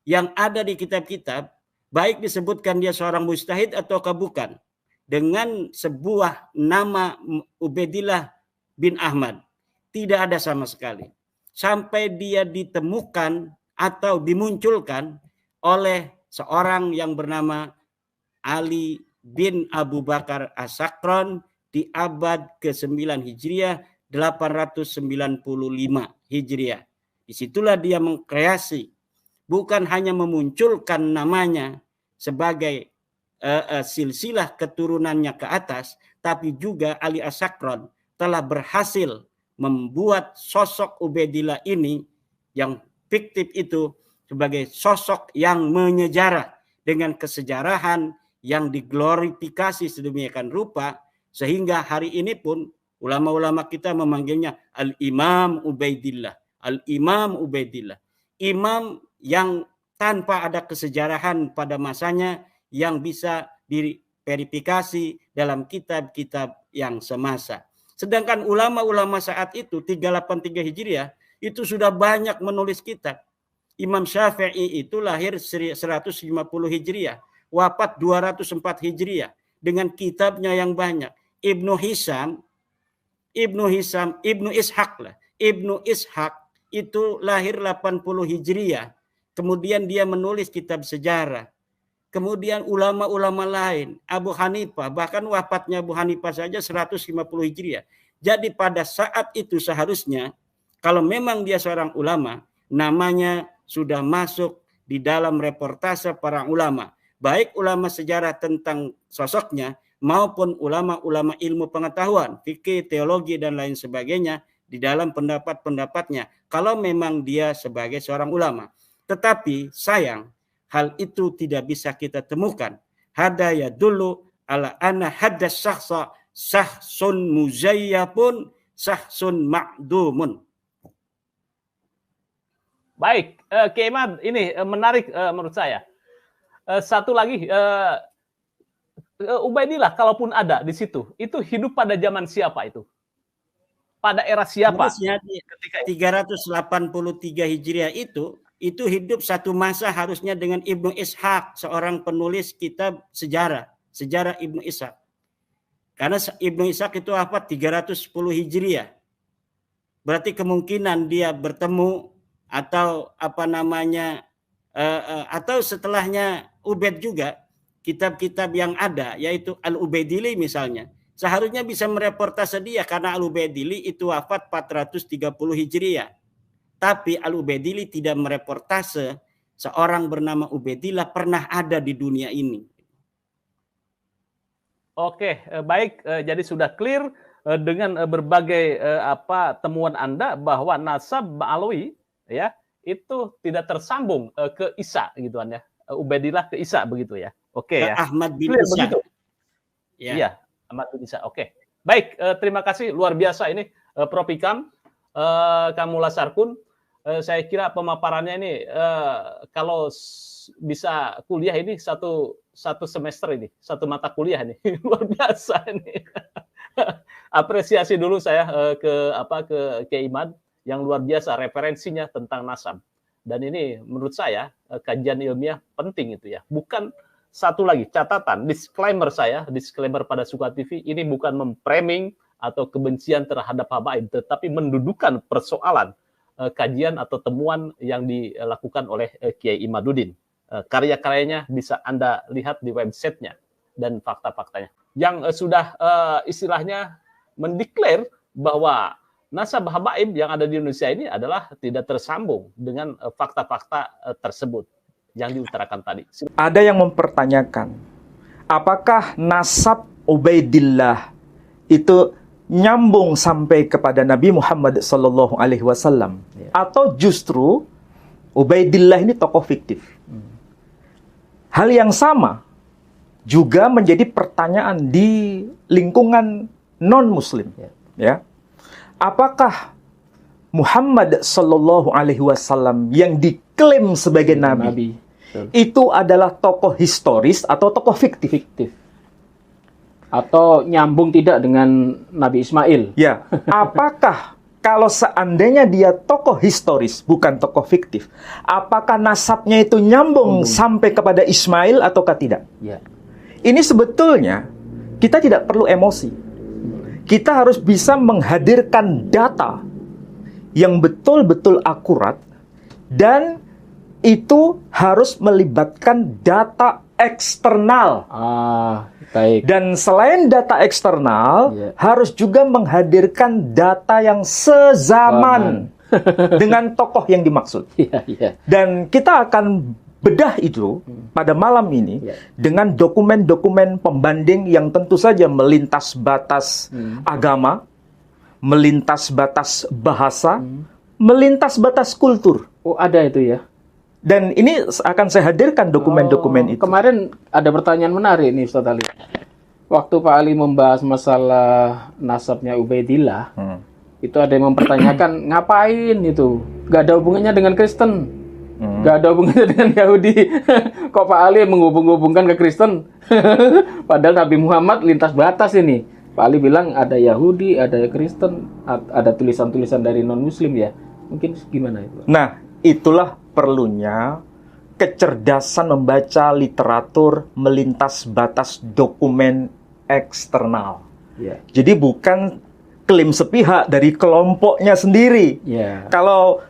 S2: yang ada di kitab-kitab, baik disebutkan dia seorang mujtahid ataukah bukan, dengan sebuah nama Ubaidillah bin Ahmad. Tidak ada sama sekali. Sampai dia ditemukan atau dimunculkan oleh seorang yang bernama Ali bin Abu Bakar As-Sakran di abad ke-9 Hijriah, 895 Hijriah. Disitulah dia mengkreasi, bukan hanya memunculkan namanya sebagai silsilah keturunannya ke atas, tapi juga Ali As-Sakran telah berhasil membuat sosok Ubaidillah ini yang fiktif itu sebagai sosok yang menyejarah dengan kesejarahan yang diglorifikasi sedemikian rupa, sehingga hari ini pun ulama-ulama kita memanggilnya Al-Imam Ubaidillah. Al-Imam Ubaidillah. Imam yang tanpa ada kesejarahan pada masanya yang bisa diverifikasi dalam kitab-kitab yang semasa. Sedangkan ulama-ulama saat itu 383 Hijriah itu sudah banyak menulis kitab. Imam Syafi'i itu lahir 150 Hijriah, wafat 204 Hijriah dengan kitabnya yang banyak. Ibnu Ishaq itu lahir 80 Hijriah. Kemudian dia menulis kitab sejarah. Kemudian ulama-ulama lain, Abu Hanifah, bahkan wafatnya Abu Hanifah saja 150 Hijriah. Jadi pada saat itu seharusnya kalau memang dia seorang ulama, namanya sudah masuk di dalam reportase para ulama, baik ulama sejarah tentang sosoknya maupun ulama-ulama ilmu pengetahuan, fikih, teologi dan lain sebagainya di dalam pendapat-pendapatnya kalau memang dia sebagai seorang ulama. Tetapi sayang, hal itu tidak bisa kita temukan. Hada yadullu ala anna hadda syakhsa sahsun muzayyafun sahsun ma'dumun.
S7: Baik, Kiai Imad, ini menarik menurut saya. Satu lagi, Ubaidillah kalaupun ada di situ, itu hidup pada zaman siapa itu? Pada era siapa?
S2: Ketika 383 Hijriah itu hidup satu masa harusnya dengan Ibnu Ishaq, seorang penulis kitab sejarah Ibnu Ishaq. Karena Ibnu Ishaq itu wafat 310 Hijriah. Berarti kemungkinan dia bertemu atau atau setelahnya Ubaid juga, kitab-kitab yang ada yaitu Al-Ubaidili misalnya seharusnya bisa mereportase dia, karena Al-Ubaidili itu wafat 430 Hijriah. Tapi Al-Ubaidili tidak mereportase seorang bernama Ubaidillah pernah ada di dunia ini.
S7: Oke, baik, jadi sudah clear dengan berbagai temuan Anda bahwa nasab Ba'alawi ya itu tidak tersambung ke Isa gitu kan ya. Ubaidillah ke Isa begitu ya. Oke ya.
S2: Ahmad bin
S7: Clear
S2: Isa.
S7: begitu.
S2: Ya.
S7: Iya, Ahmad bin Isa. Oke. Baik, terima kasih luar biasa ini Prof Ikam, Kamula Sarkun. Saya kira pemaparannya ini kalau bisa kuliah ini satu semester ini, satu mata kuliah ini luar biasa ini. Apresiasi dulu saya ke Kiai Imad yang luar biasa referensinya tentang nasab. Dan ini menurut saya kajian ilmiah penting itu ya. Bukan satu lagi catatan, disclaimer pada Suka TV, ini bukan memframing atau kebencian terhadap habaib, tetapi mendudukan persoalan kajian atau temuan yang dilakukan oleh Kiai Imaduddin. Karya-karyanya bisa Anda lihat di websitenya dan fakta-faktanya. Yang sudah istilahnya mendeklar bahwa nasab habaib yang ada di Indonesia ini adalah tidak tersambung dengan fakta-fakta tersebut yang diutarakan tadi.
S5: Ada yang mempertanyakan, apakah nasab Ubaidillah itu nyambung sampai kepada Nabi Muhammad SAW, atau justru Ubaidillah ini tokoh fiktif? Hal yang sama juga menjadi pertanyaan di lingkungan non-Muslim. Ya, apakah Muhammad SAW yang diklaim sebagai Nabi itu adalah tokoh historis atau tokoh fiktif?
S1: Atau nyambung tidak dengan Nabi Ismail?
S5: Ya, apakah kalau seandainya dia tokoh historis, bukan tokoh fiktif, apakah nasabnya itu nyambung sampai kepada Ismail ataukah tidak?
S1: Ya.
S5: Ini sebetulnya kita tidak perlu emosi. Kita harus bisa menghadirkan data yang betul-betul akurat dan itu harus melibatkan data eksternal.
S1: Baik.
S5: Dan selain data eksternal, harus juga menghadirkan data yang sezaman dengan tokoh yang dimaksud. Dan kita akan bedah itu pada malam ini dengan dokumen-dokumen pembanding yang tentu saja melintas batas agama, melintas batas bahasa, melintas batas kultur.
S1: Oh, ada itu ya.
S5: Dan ini akan saya hadirkan dokumen-dokumen itu.
S1: Kemarin ada pertanyaan menarik nih Ustaz Ali. Waktu Pak Ali membahas masalah nasabnya Ubaidillah, itu ada yang mempertanyakan ngapain itu? Gak ada hubungannya dengan Kristen, gak ada hubungannya dengan Yahudi. Kok Pak Ali menghubung-hubungkan ke Kristen? Padahal Nabi Muhammad lintas batas ini. Pak Ali bilang ada Yahudi, ada Kristen, ada tulisan-tulisan dari non-Muslim ya. Mungkin gimana itu?
S5: Nah, itulah perlunya kecerdasan membaca literatur melintas batas dokumen eksternal. Jadi bukan klaim sepihak dari kelompoknya sendiri. Kalau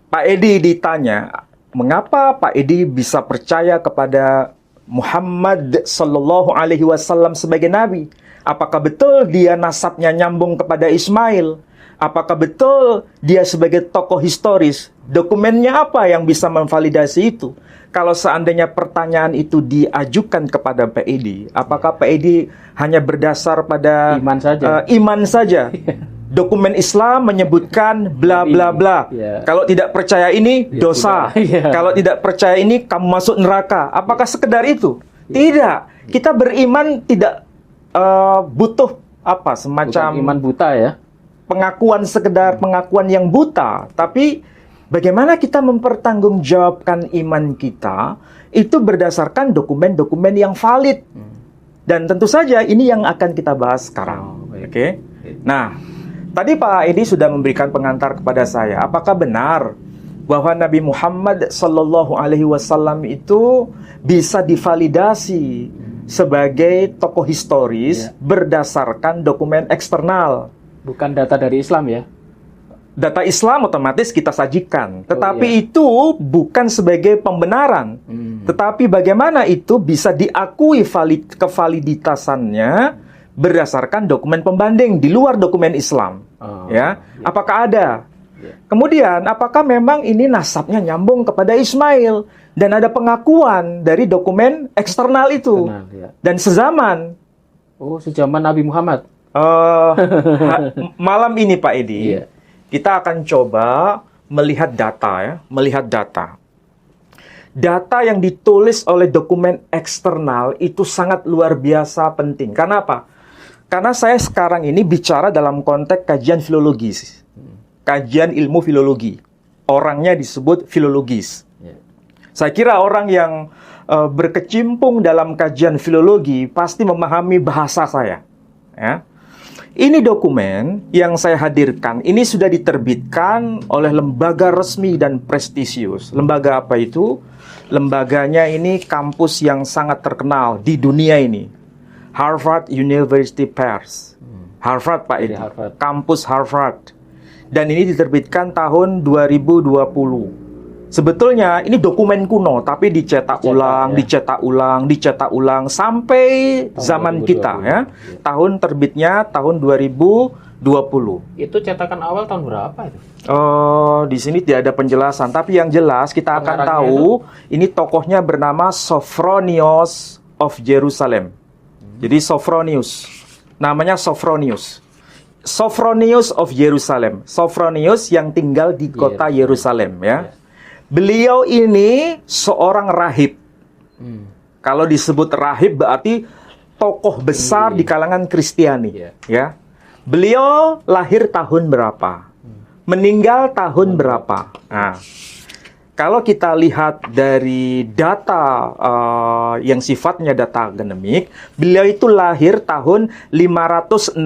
S5: Pak Edi ditanya, mengapa Pak Edi bisa percaya kepada Muhammad Sallallahu Alaihi Wasallam sebagai nabi? Apakah betul dia nasabnya nyambung kepada Ismail? Apakah betul dia sebagai tokoh historis? Dokumennya apa yang bisa memvalidasi itu? Kalau seandainya pertanyaan itu diajukan kepada Pak Edi, apakah Pak Edi hanya berdasar pada iman saja? Dokumen Islam menyebutkan bla bla bla. Kalau tidak percaya ini dosa. Kalau tidak percaya ini kamu masuk neraka. Apakah sekedar itu? Tidak. Kita beriman tidak butuh apa semacam
S1: bukan iman buta ya.
S5: Pengakuan sekedar pengakuan yang buta, tapi bagaimana kita mempertanggungjawabkan iman kita itu berdasarkan dokumen-dokumen yang valid. Dan tentu saja ini yang akan kita bahas sekarang. Oke. Nah, tadi Pak Edi sudah memberikan pengantar kepada saya. Apakah benar bahwa Nabi Muhammad Sallallahu Alaihi Wasallam itu bisa divalidasi sebagai tokoh historis berdasarkan dokumen eksternal?
S1: Bukan data dari Islam ya?
S5: Data Islam otomatis kita sajikan. Tetapi itu bukan sebagai pembenaran. Tetapi bagaimana itu bisa diakui kevaliditasannya berdasarkan dokumen pembanding di luar dokumen Islam. Apakah ada? Kemudian, apakah memang ini nasabnya nyambung kepada Ismail? Dan ada pengakuan dari dokumen eksternal itu. Dan sezaman.
S1: Oh, sezaman Nabi Muhammad.
S5: Malam ini Pak Edi, kita akan coba melihat data ya, melihat data. Data yang ditulis oleh dokumen eksternal itu sangat luar biasa penting. Karena apa? Karena saya sekarang ini bicara dalam konteks kajian filologis, kajian ilmu filologi. Orangnya disebut filologis. Saya kira orang yang berkecimpung dalam kajian filologi pasti memahami bahasa saya. Ya. Ini dokumen yang saya hadirkan, ini sudah diterbitkan oleh lembaga resmi dan prestisius. Lembaga apa itu? Lembaganya ini kampus yang sangat terkenal di dunia ini. Harvard University Press. Harvard Pak Edi. Kampus Harvard. Dan ini diterbitkan tahun 2020. Sebetulnya ini dokumen kuno, tapi dicetak ulang sampai zaman kita ya. Tahun terbitnya tahun 2020.
S1: Itu cetakan awal tahun berapa itu?
S5: Di sini tidak ada penjelasan, tapi yang jelas kita akan tahu ini tokohnya bernama Sophronios of Jerusalem. Jadi Sophronius. Namanya Sophronius. Sophronius of Jerusalem. Sophronius yang tinggal di kota Yerusalem ya. Beliau ini seorang rahib. Kalau disebut rahib berarti tokoh besar di kalangan Kristiani. Ya, beliau lahir tahun berapa? Meninggal tahun berapa? Nah, kalau kita lihat dari data yang sifatnya data akademik, beliau itu lahir tahun 560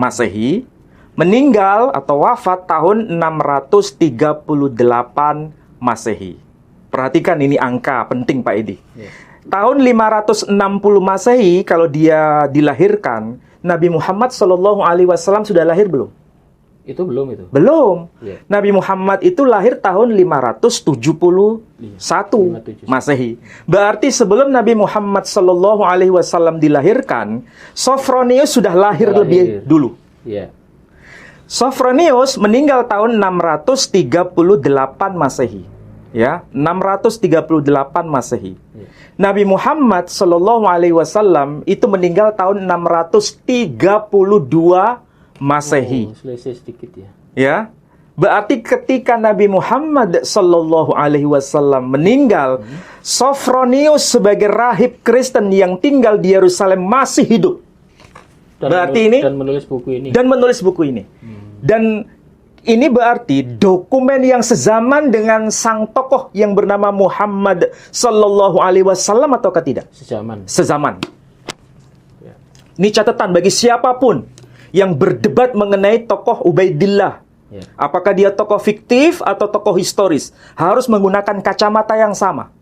S5: Masehi. Meninggal atau wafat tahun 638 Masehi. Perhatikan ini angka penting Pak Edi. Tahun 560 Masehi kalau dia dilahirkan, Nabi Muhammad SAW sudah lahir belum?
S1: Itu belum itu.
S5: Belum.
S1: Iya.
S5: Nabi Muhammad itu lahir tahun 571 Masehi. Berarti sebelum Nabi Muhammad Shallallahu Alaihi Wasallam dilahirkan, Sophronius sudah lahir lebih dulu.
S1: Iya.
S5: Sophronius meninggal tahun 638 Masehi. Ya, 638 Masehi.
S1: Iya.
S5: Nabi Muhammad Shallallahu Alaihi Wasallam itu meninggal tahun 632 Masehi.
S1: Oh, selisih sedikit ya.
S5: Ya, berarti ketika Nabi Muhammad Sallallahu Alaihi Wasallam meninggal, Sophronius sebagai rahib Kristen yang tinggal di Yerusalem masih hidup.
S1: Dan menulis buku ini.
S5: Dan ini berarti dokumen yang sezaman dengan sang tokoh yang bernama Muhammad Sallallahu Alaihi Wasallam ataukah tidak? Sezaman.
S1: Ya.
S5: Ini catatan bagi siapapun yang berdebat mengenai tokoh Ubaidillah.
S1: Ya.
S5: Apakah dia tokoh fiktif atau tokoh historis? Harus menggunakan kacamata yang sama.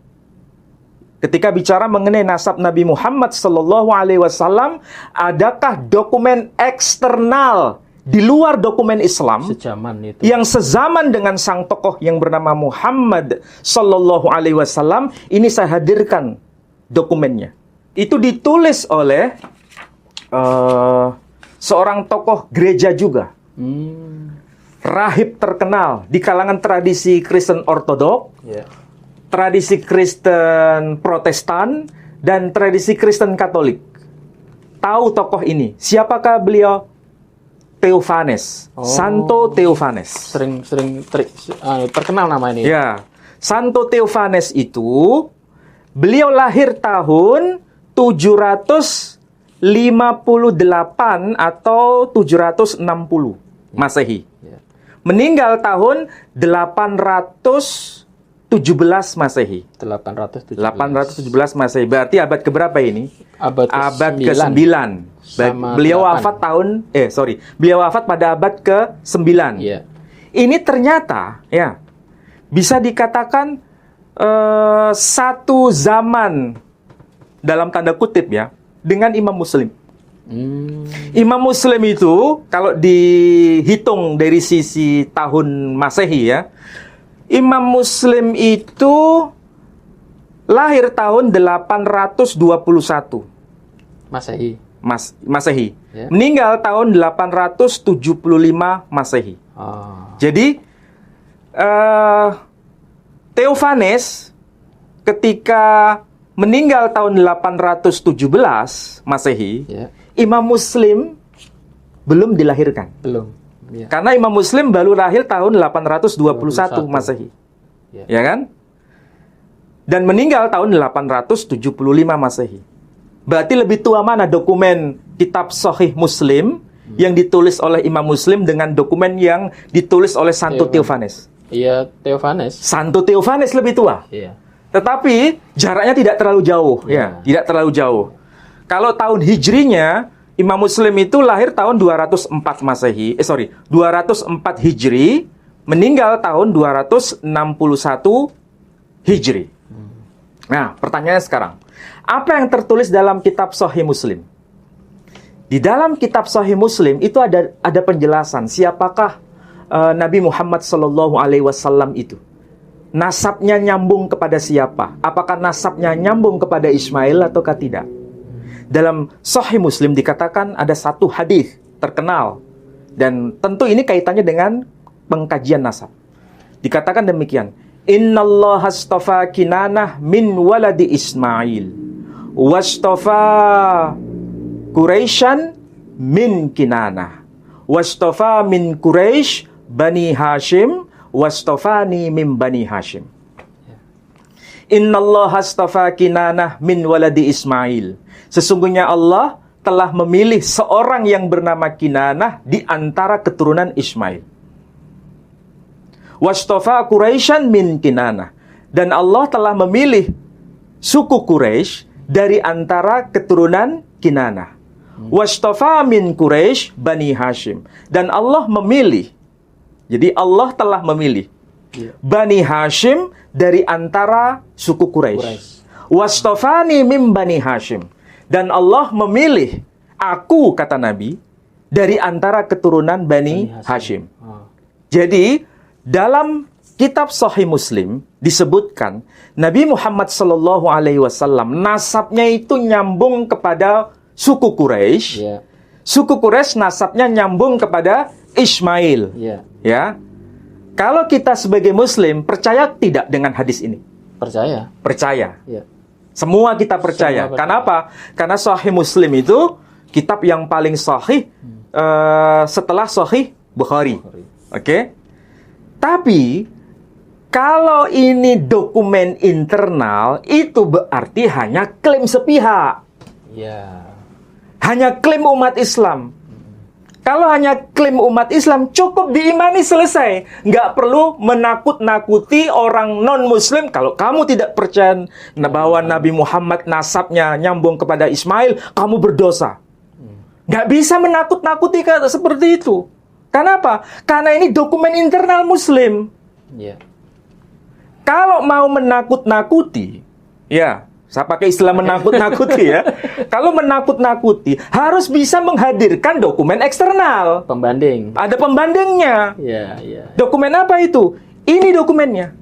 S5: Ketika bicara mengenai nasab Nabi Muhammad Sallallahu Alaihi Wasallam, adakah dokumen eksternal di luar dokumen Islam yang sezaman dengan sang tokoh yang bernama Muhammad Sallallahu Alaihi Wasallam? Ini saya hadirkan dokumennya. Itu ditulis oleh seorang tokoh gereja juga, rahib terkenal di kalangan tradisi Kristen Ortodok, tradisi Kristen Protestan, dan tradisi Kristen Katolik. Tahu tokoh ini? Siapakah beliau? Theophanes, Santo Theophanes.
S1: Sering terkenal nama ini.
S5: Ya, Santo Theophanes itu beliau lahir tahun 758 atau 760 Masehi. Meninggal tahun 817 Masehi. 817 Masehi. Berarti abad keberapa ini? Abad ke-9. Beliau wafat beliau wafat pada abad ke-9.
S1: Yeah.
S5: Ini ternyata ya bisa dikatakan satu zaman dalam tanda kutip ya dengan Imam Muslim. Imam Muslim itu kalau dihitung dari sisi tahun Masehi ya, Imam Muslim itu lahir tahun 821 Masehi.
S1: Ya.
S5: Meninggal tahun 875 Masehi. Jadi Theophanes ketika meninggal tahun 817 Masehi, Imam Muslim belum dilahirkan.
S1: Belum. Ya.
S5: Karena Imam Muslim baru lahir tahun 821 Masehi. Ya kan? Dan meninggal tahun 875 Masehi. Berarti lebih tua mana dokumen kitab Sahih Muslim yang ditulis oleh Imam Muslim dengan dokumen yang ditulis oleh Santo Theophanes?
S1: Iya, Theophanes.
S5: Santo Theophanes lebih tua.
S1: Iya.
S5: Tetapi jaraknya tidak terlalu jauh, ya, tidak terlalu jauh. Kalau tahun hijrinya, Imam Muslim itu lahir tahun 204 Masehi, 204 Hijri, meninggal tahun 261 Hijri. Nah, pertanyaannya sekarang, apa yang tertulis dalam kitab Sahih Muslim? Di dalam kitab Sahih Muslim itu ada penjelasan siapakah Nabi Muhammad Sallallahu Alaihi Wasallam itu. Nasabnya nyambung kepada siapa? Apakah nasabnya nyambung kepada Ismail ataukah tidak? Dalam Sahih Muslim dikatakan ada satu hadis terkenal, dan tentu ini kaitannya dengan pengkajian nasab. Dikatakan demikian, Innallaha astafa Kinanah min waladi Ismail wastafa Quraisyan min Kinanah wastafa min Quraisy Bani Hashim wastafani min Bani Hashim. Innallaha astafa Kinanah min waladi Ismail. Sesungguhnya Allah telah memilih seorang yang bernama Kinanah di antara keturunan Ismail. Wastafa Quraisyan min Kinanah. Dan Allah telah memilih suku Quraisy dari antara keturunan Kinanah. Wastafa min Quraisy Bani Hashim. Dan Allah memilih, jadi Allah telah memilih Bani Hashim dari antara suku Quraisy. Wastafani min Bani Hashim. Dan Allah memilih aku, kata Nabi, dari antara keturunan Bani Hashim.
S1: Oh.
S5: Jadi dalam kitab Sahih Muslim disebutkan Nabi Muhammad Shallallahu Alaihi Wasallam nasabnya itu nyambung kepada suku Quraisy.
S1: Iya.
S5: Suku Quraisy nasabnya nyambung kepada Ismail.
S1: Iya.
S5: Ya. Kalau kita sebagai Muslim percaya tidak dengan hadis ini?
S1: Percaya.
S5: Percaya.
S1: Iya.
S5: Semua kita percaya.
S1: Semua percaya.
S5: Kenapa? Karena Sahih Muslim itu kitab yang paling sahih setelah Sahih Bukhari. Oke? Tapi kalau ini dokumen internal, itu berarti hanya klaim sepihak.
S1: Iya.
S5: Hanya klaim umat Islam. Kalau hanya klaim umat Islam, cukup diimani, selesai. Nggak perlu menakut-nakuti orang non-Muslim. Kalau kamu tidak percaya bahwa Nabi Muhammad nasabnya nyambung kepada Ismail, kamu berdosa. Nggak bisa menakut-nakuti seperti itu. Kenapa? Karena ini dokumen internal Muslim.
S1: Iya.
S5: Kalau mau menakut-nakuti, ya, saya pakai istilah menakut-nakuti ya. Kalau menakut-nakuti, harus bisa menghadirkan dokumen eksternal.
S1: Pembanding.
S5: Ada pembandingnya.
S1: Iya, iya.
S5: Dokumen apa itu? Ini dokumennya.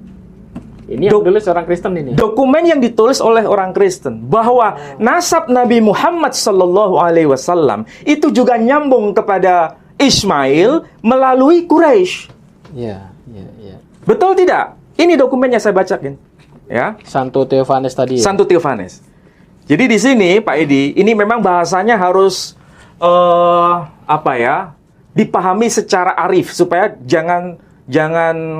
S1: Ini yang ditulis orang Kristen ini.
S5: Dokumen yang ditulis oleh orang Kristen bahwa nasab Nabi Muhammad Sallallahu Alaihi Wasallam itu juga nyambung kepada Ismail melalui Quraisy.
S1: Iya, iya, iya.
S5: Betul tidak? Ini dokumennya saya bacakan. Ya.
S1: Santo Theophanes tadi. Ya?
S5: Santo Theophanes. Jadi di sini Pak Edi, ini memang bahasanya harus dipahami secara arif supaya jangan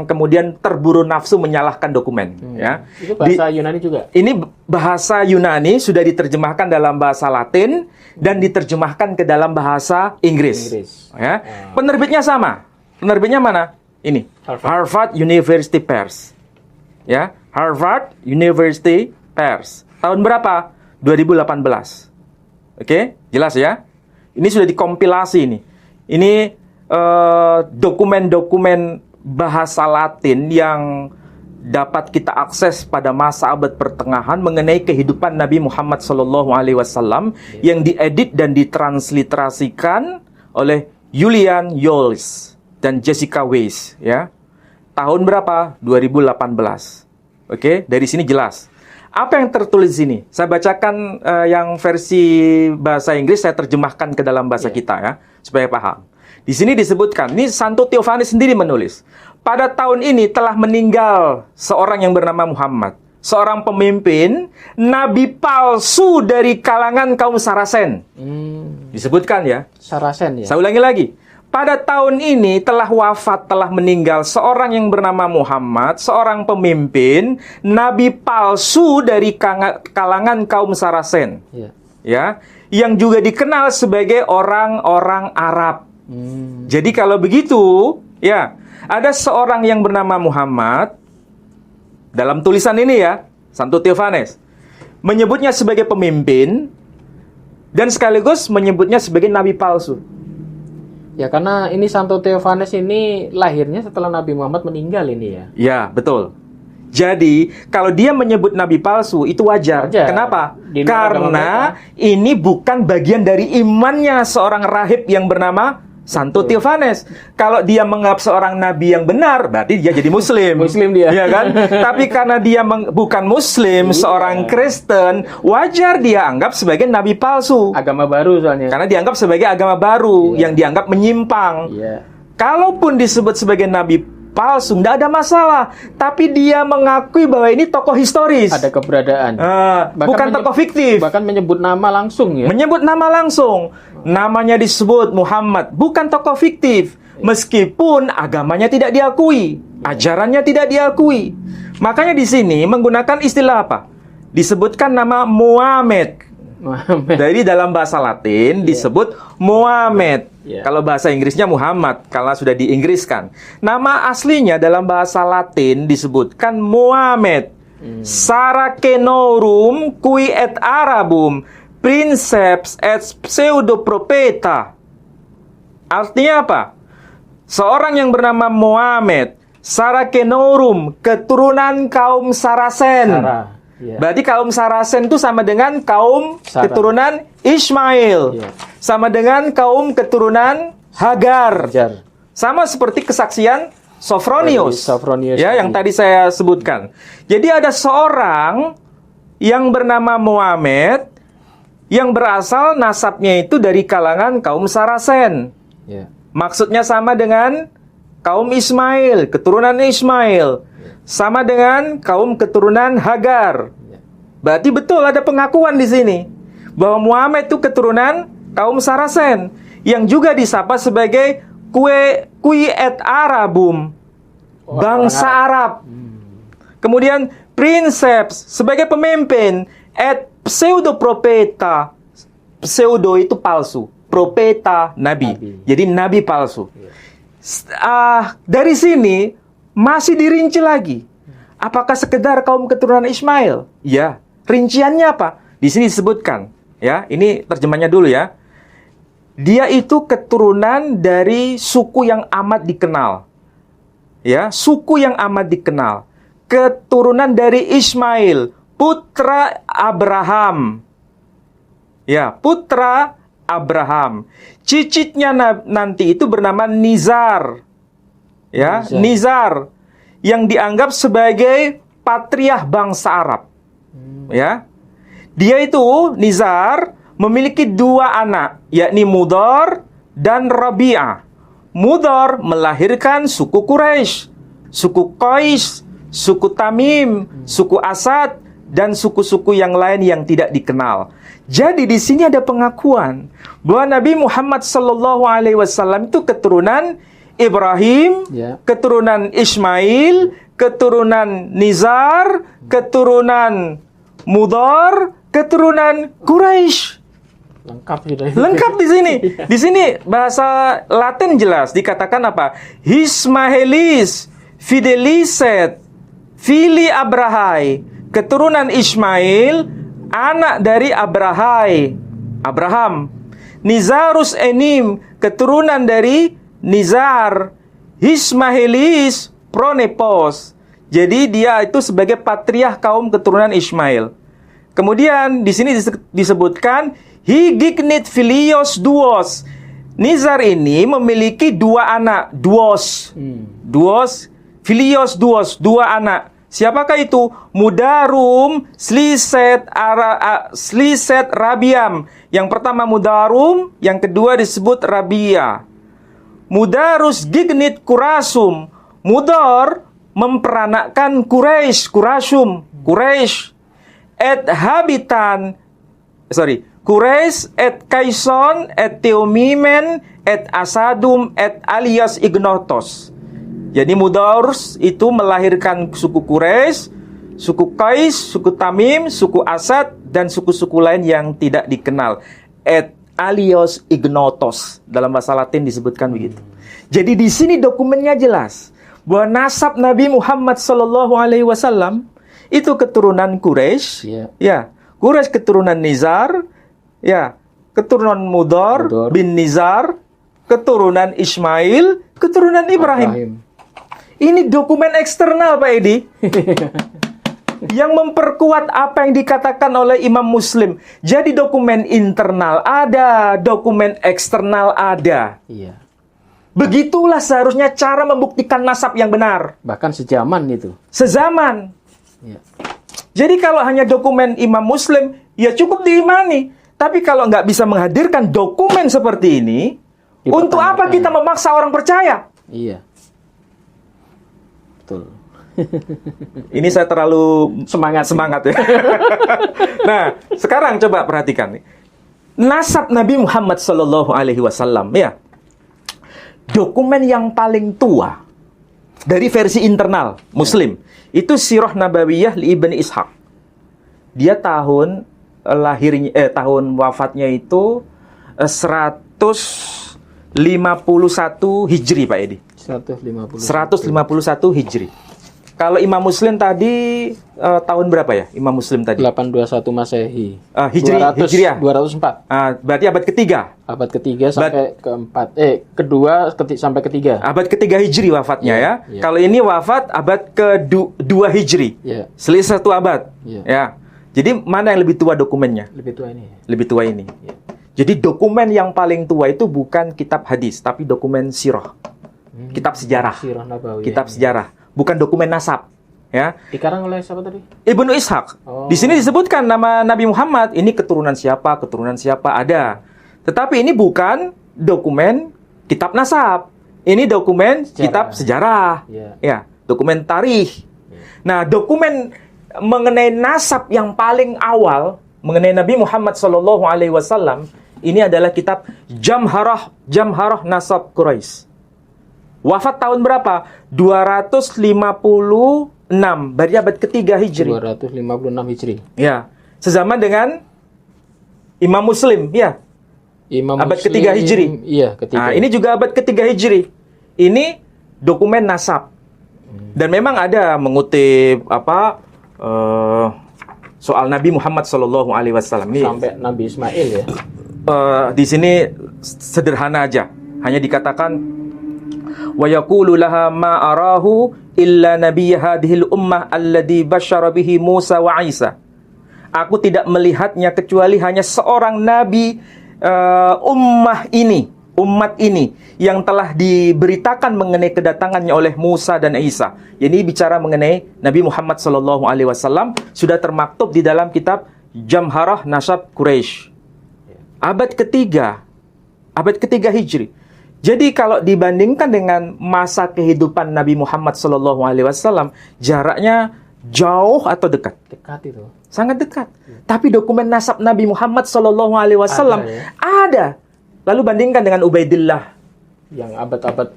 S5: kemudian terburu nafsu menyalahkan dokumen. Ya.
S1: Itu bahasa Yunani juga.
S5: Ini bahasa Yunani sudah diterjemahkan dalam bahasa Latin dan diterjemahkan ke dalam bahasa Inggris. Ya. Penerbitnya sama. Penerbitnya mana? Ini. Harvard University Press. Ya. Harvard University Press. Tahun berapa? 2018. Oke, jelas ya? Ini sudah dikompilasi ini. Ini dokumen-dokumen bahasa Latin yang dapat kita akses pada masa abad pertengahan mengenai kehidupan Nabi Muhammad SAW yang diedit dan ditransliterasikan oleh Julian Jolls dan Jessica Weiss, ya. Tahun berapa? 2018. Oke, dari sini jelas. Apa yang tertulis di sini? Saya bacakan yang versi bahasa Inggris, saya terjemahkan ke dalam bahasa kita ya, supaya paham. Di sini disebutkan, ini Santo Theophanes sendiri menulis. Pada tahun ini telah meninggal seorang yang bernama Muhammad, seorang pemimpin nabi palsu dari kalangan kaum Saracen. Disebutkan ya.
S1: Saracen ya.
S5: Saya ulangi lagi. Pada tahun ini telah wafat, telah meninggal seorang yang bernama Muhammad, seorang pemimpin nabi palsu dari kalangan kaum Saracen.
S1: Ya.
S5: Ya, yang juga dikenal sebagai orang-orang Arab. Jadi kalau begitu, ya, ada seorang yang bernama Muhammad dalam tulisan ini ya, Santo Theophanes menyebutnya sebagai pemimpin dan sekaligus menyebutnya sebagai nabi palsu.
S1: Ya, karena ini Santo Theophanes ini lahirnya setelah Nabi Muhammad meninggal ini ya.
S5: Ya, betul. Jadi, kalau dia menyebut nabi palsu, itu wajar.
S1: Wajar.
S5: Kenapa?
S1: Di luar agama
S5: Karena ini bukan bagian dari imannya seorang rahib yang bernama Santo Theophanes. Kalau dia menganggap seorang nabi yang benar, berarti dia jadi muslim.
S1: Muslim dia.
S5: Iya kan? Tapi karena dia bukan muslim, seorang Kristen, wajar dia anggap sebagai nabi palsu.
S1: Agama baru soalnya.
S5: Karena dianggap sebagai agama baru yang dianggap menyimpang.
S1: Iya.
S5: Kalaupun disebut sebagai nabi palsu, tidak ada masalah. Tapi dia mengakui bahwa ini tokoh historis.
S1: Ada keberadaan.
S5: Bukan tokoh fiktif.
S1: Bahkan menyebut nama langsung ya.
S5: Menyebut nama langsung. Namanya disebut Muhammad. Bukan tokoh fiktif. Meskipun agamanya tidak diakui. Ajarannya tidak diakui. Makanya di sini menggunakan istilah apa? Disebutkan nama Muhammad. Dari dalam bahasa Latin disebut Muhammad. Kalau bahasa Inggrisnya Muhammad, kalau sudah diinggriskan. Nama aslinya dalam bahasa Latin disebutkan Muhammad. Saracenorum qui et Arabum princeps et pseudoprofeta. Artinya apa? Seorang yang bernama Muhammad, Saracenorum, keturunan kaum Saracen.
S1: Iya.
S5: Berarti kaum Sarasen itu sama dengan kaum
S1: Sarah.
S5: keturunan Ismail.
S1: Iya.
S5: Sama dengan kaum keturunan Hagar.
S1: Hajar.
S5: Sama seperti kesaksian Sophronius.
S1: Sophronius
S5: Ya, yang tadi saya sebutkan. Jadi ada seorang yang bernama Muhammad yang berasal nasabnya itu dari kalangan kaum Sarasen.
S1: Ya.
S5: Maksudnya sama dengan kaum Ismail, keturunan Ismail. Sama dengan kaum keturunan Hagar. Berarti betul ada pengakuan di sini bahwa Muhammad itu keturunan kaum Sarasen yang juga disapa sebagai Kui et Arabum, bangsa Arab. Kemudian Princeps sebagai pemimpin, et pseudo profeta. Pseudo itu palsu, profeta nabi. Jadi nabi palsu. Dari sini masih dirinci lagi. Apakah sekedar kaum keturunan Ismail? Ya. Rinciannya apa? Di sini disebutkan. Ya, ini terjemahnya dulu ya. Dia itu keturunan dari suku yang amat dikenal. Ya, suku yang amat dikenal. Keturunan dari Ismail, putra Abraham. Ya, putra Abraham. Cicitnya nanti itu bernama Nizar. Ya, Nizar yang dianggap sebagai patriarh bangsa Arab. Ya. Dia itu Nizar memiliki dua anak, yakni Mudhar dan Rabi'ah. Mudhar melahirkan suku Quraisy, suku Qais, suku Tamim, suku Asad, dan suku-suku yang lain yang tidak dikenal. Jadi di sini ada pengakuan bahwa Nabi Muhammad SAW itu keturunan Ibrahim, keturunan Ismail, keturunan Nizar, keturunan Mudhar, keturunan Quraisy. Lengkap di sini. Di sini bahasa Latin jelas dikatakan apa? Ismaelis, Fidelicet, Fili Abrahai, keturunan Ismail, anak dari Abraham. Nizarus Enim, keturunan dari Nizar. Ismaelis Pronepos. Jadi dia itu sebagai patriarh kaum keturunan Ismail. Kemudian di sini disebutkan Higignit Filios Duos. Nizar ini memiliki dua anak, duos. Filios duos, dua anak. Siapakah itu? Mudarum, Sliset, Sliset, Rabiam. Yang pertama Mudarum, yang kedua disebut Rabia. Mudarus Gignit Kurasum. Mudar memperanakkan Quraisy, Kurasum, Quraisy. Quraisy et Kaison et Teomimen et Asadum et alias Ignotos. Jadi Mudars itu melahirkan suku Quraisy, suku Qais, suku Tamim, suku Asad, dan suku-suku lain yang tidak dikenal. Et alias Ignotos. Dalam bahasa Latin disebutkan begitu. Jadi di sini dokumennya jelas bahwa nasab Nabi Muhammad SAW itu keturunan Quraisy. Ya, Quraisy keturunan Nizar. Ya, keturunan Mudhar bin Nizar, keturunan Ismail, keturunan Ibrahim. Ini dokumen eksternal, Pak Edi. Yang memperkuat apa yang dikatakan oleh Imam Muslim. Jadi dokumen internal ada, dokumen eksternal ada.
S1: Iya.
S5: Begitulah seharusnya cara membuktikan nasab yang benar.
S1: Bahkan sezaman itu.
S5: Sezaman.
S1: Iya.
S5: Jadi kalau hanya dokumen Imam Muslim, ya cukup diimani. Tapi kalau nggak bisa menghadirkan dokumen seperti ini, untuk apa kita memaksa orang percaya?
S1: Iya. Betul.
S5: Ini saya terlalu semangat ya. Nah, sekarang coba perhatikan nih. Nasab Nabi Muhammad SAW, ya. Dokumen yang paling tua dari versi internal Muslim itu Sirah Nabawiyah li Ibn Ishaq. Dia tahun wafatnya itu 151 Hijri, Pak Edi. 151
S1: 151
S5: Hijri. Kalau Imam Muslim tadi tahun berapa ya? Imam Muslim tadi?
S1: 821 Masehi.
S5: Hijriah.
S1: 204.
S5: Berarti abad ketiga.
S1: Abad ketiga sampai keempat. Kedua sampai ketiga.
S5: Abad ketiga Hijri wafatnya ya.
S1: Iya.
S5: Kalau ini wafat abad kedua Hijri.
S1: Iya.
S5: Selisih 1 abad.
S1: Iya.
S5: Ya. Jadi mana yang lebih tua dokumennya?
S1: Lebih tua ini.
S5: Lebih tua ini.
S1: Iya.
S5: Jadi dokumen yang paling tua itu bukan kitab hadis, tapi dokumen sirah. Kitab sejarah.
S1: Sirah Nabawiyah.
S5: Kitab sejarah, bukan dokumen nasab. Ya.
S1: Dikarang oleh siapa tadi?
S5: Ibnu Ishaq.
S1: Oh.
S5: Di sini disebutkan nama Nabi Muhammad. Ini keturunan siapa ada. Tetapi ini bukan dokumen kitab nasab. Ini dokumen kitab sejarah.
S1: Iya.
S5: Ya, dokumen tarikh. Nah, dokumen mengenai nasab yang paling awal mengenai Nabi Muhammad SAW ini adalah kitab Jamharah Nasab Quraisy. Wafat tahun berapa? 256, dari abad ketiga Hijri.
S1: 256 Hijri.
S5: Ya, sezaman dengan Imam Muslim, ya.
S1: Imam
S5: Abad
S1: Muslim,
S5: ketiga Hijri.
S1: Iya, ketiga.
S5: Nah, ini juga abad ketiga Hijri. Ini dokumen nasab. Dan memang ada mengutip soal Nabi Muhammad SAW. Ini
S1: Sampai Nabi Ismail ya.
S5: di sini sederhana aja. Hanya dikatakan wa yaqulu laha ma arahu illa nabiy hadhil ummah alladhi basyara bihi Musa wa Isa. Aku tidak melihatnya kecuali hanya seorang nabi umat ini yang telah diberitakan mengenai kedatangannya oleh Musa dan Isa. Ini bicara mengenai Nabi Muhammad SAW sudah termaktub di dalam kitab Jamharah Nasab Quraisy. Abad ketiga Hijri. Jadi kalau dibandingkan dengan masa kehidupan Nabi Muhammad SAW, jaraknya jauh atau dekat?
S1: Dekat itu.
S5: Sangat dekat. Tapi dokumen nasab Nabi Muhammad SAW ada. Lalu bandingkan dengan Ubaidillah
S1: Yang abad-abad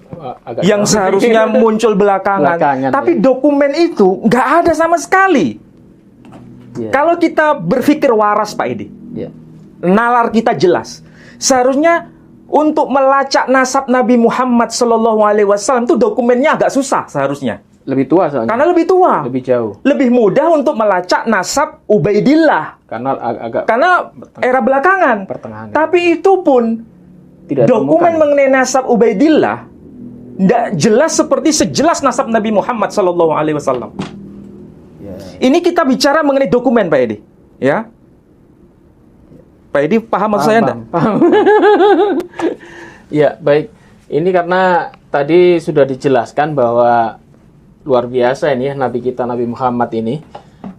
S1: agak
S5: yang seharusnya muncul belakangan. Tapi dokumen itu nggak ada sama sekali.
S1: Iya.
S5: Kalau kita berpikir waras, Pak Edi,
S1: Iya.
S5: nalar kita jelas. Seharusnya untuk melacak nasab Nabi Muhammad SAW itu dokumennya agak susah seharusnya.
S1: Lebih tua soalnya.
S5: Karena lebih tua.
S1: Lebih jauh.
S5: Lebih mudah untuk melacak nasab Ubaidillah.
S1: Karena
S5: Karena era belakangan.
S1: pertengahan.
S5: Tapi itu pun
S1: Tidak
S5: dokumen
S1: temukan.
S5: mengenai nasab Ubaidillah tidak jelas seperti sejelas nasab Nabi Muhammad SAW.
S1: Ya.
S5: Ini kita bicara mengenai dokumen, Pak Edi. Ya. Pak Edi paham maksud saya enggak?
S1: Paham. Ya, baik. Ini karena tadi sudah dijelaskan bahwa luar biasa ini ya Nabi kita Nabi Muhammad ini.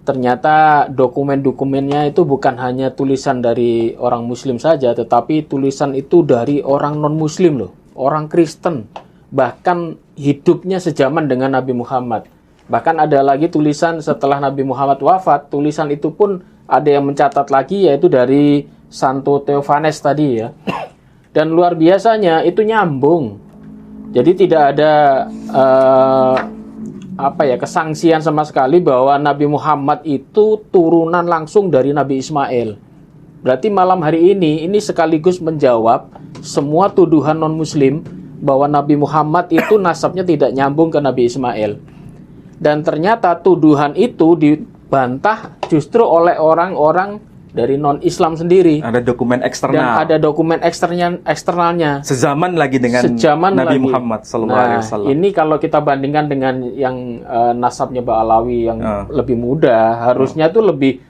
S1: Ternyata dokumen-dokumennya itu bukan hanya tulisan dari orang muslim saja, tetapi tulisan itu dari orang non-muslim loh, orang Kristen. Bahkan hidupnya sejaman dengan Nabi Muhammad. Bahkan ada lagi tulisan setelah Nabi Muhammad wafat, tulisan itu pun ada yang mencatat lagi, yaitu dari Santo Theophanes tadi ya. Dan luar biasanya itu nyambung. Jadi tidak ada kesangsian sama sekali bahwa Nabi Muhammad itu turunan langsung dari Nabi Ismail. Berarti malam hari ini sekaligus menjawab semua tuduhan non-muslim bahwa Nabi Muhammad itu nasabnya tidak nyambung ke Nabi Ismail. Dan ternyata tuduhan itu dibantah justru oleh orang-orang dari non-Islam sendiri.
S5: Ada dokumen eksternal.
S1: Dan ada dokumen eksternalnya.
S5: Sezaman lagi dengan Nabi Muhammad SAW.
S1: Ini kalau kita bandingkan dengan yang nasabnya Ba'alawi yang lebih muda, harusnya tuh lebih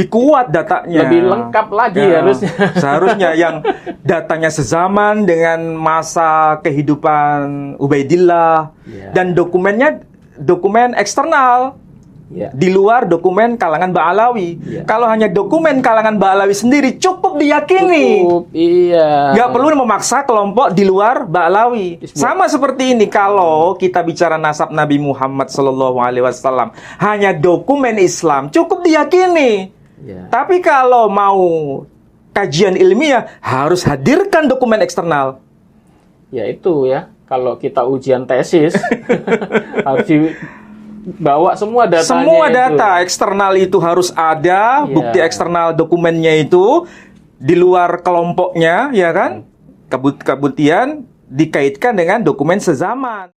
S5: kuat datanya.
S1: Lebih lengkap lagi harusnya.
S5: Seharusnya yang datanya sezaman dengan masa kehidupan Ubaidillah. Dan dokumennya dokumen eksternal. Di luar dokumen kalangan Ba'alawi. Kalau hanya dokumen kalangan Ba'alawi sendiri cukup diyakini. Nggak perlu memaksa kelompok di luar Ba'alawi. Sama seperti ini kalau kita bicara nasab Nabi Muhammad SAW, hanya dokumen Islam cukup diyakini. Tapi kalau mau kajian ilmiah harus hadirkan dokumen eksternal.
S1: Ya itu ya. Kalau kita ujian tesis harus bawa semua datanya.
S5: Semua data eksternal itu harus ada, bukti eksternal dokumennya itu di luar kelompoknya, ya kan? Kemudian dikaitkan dengan dokumen sezaman.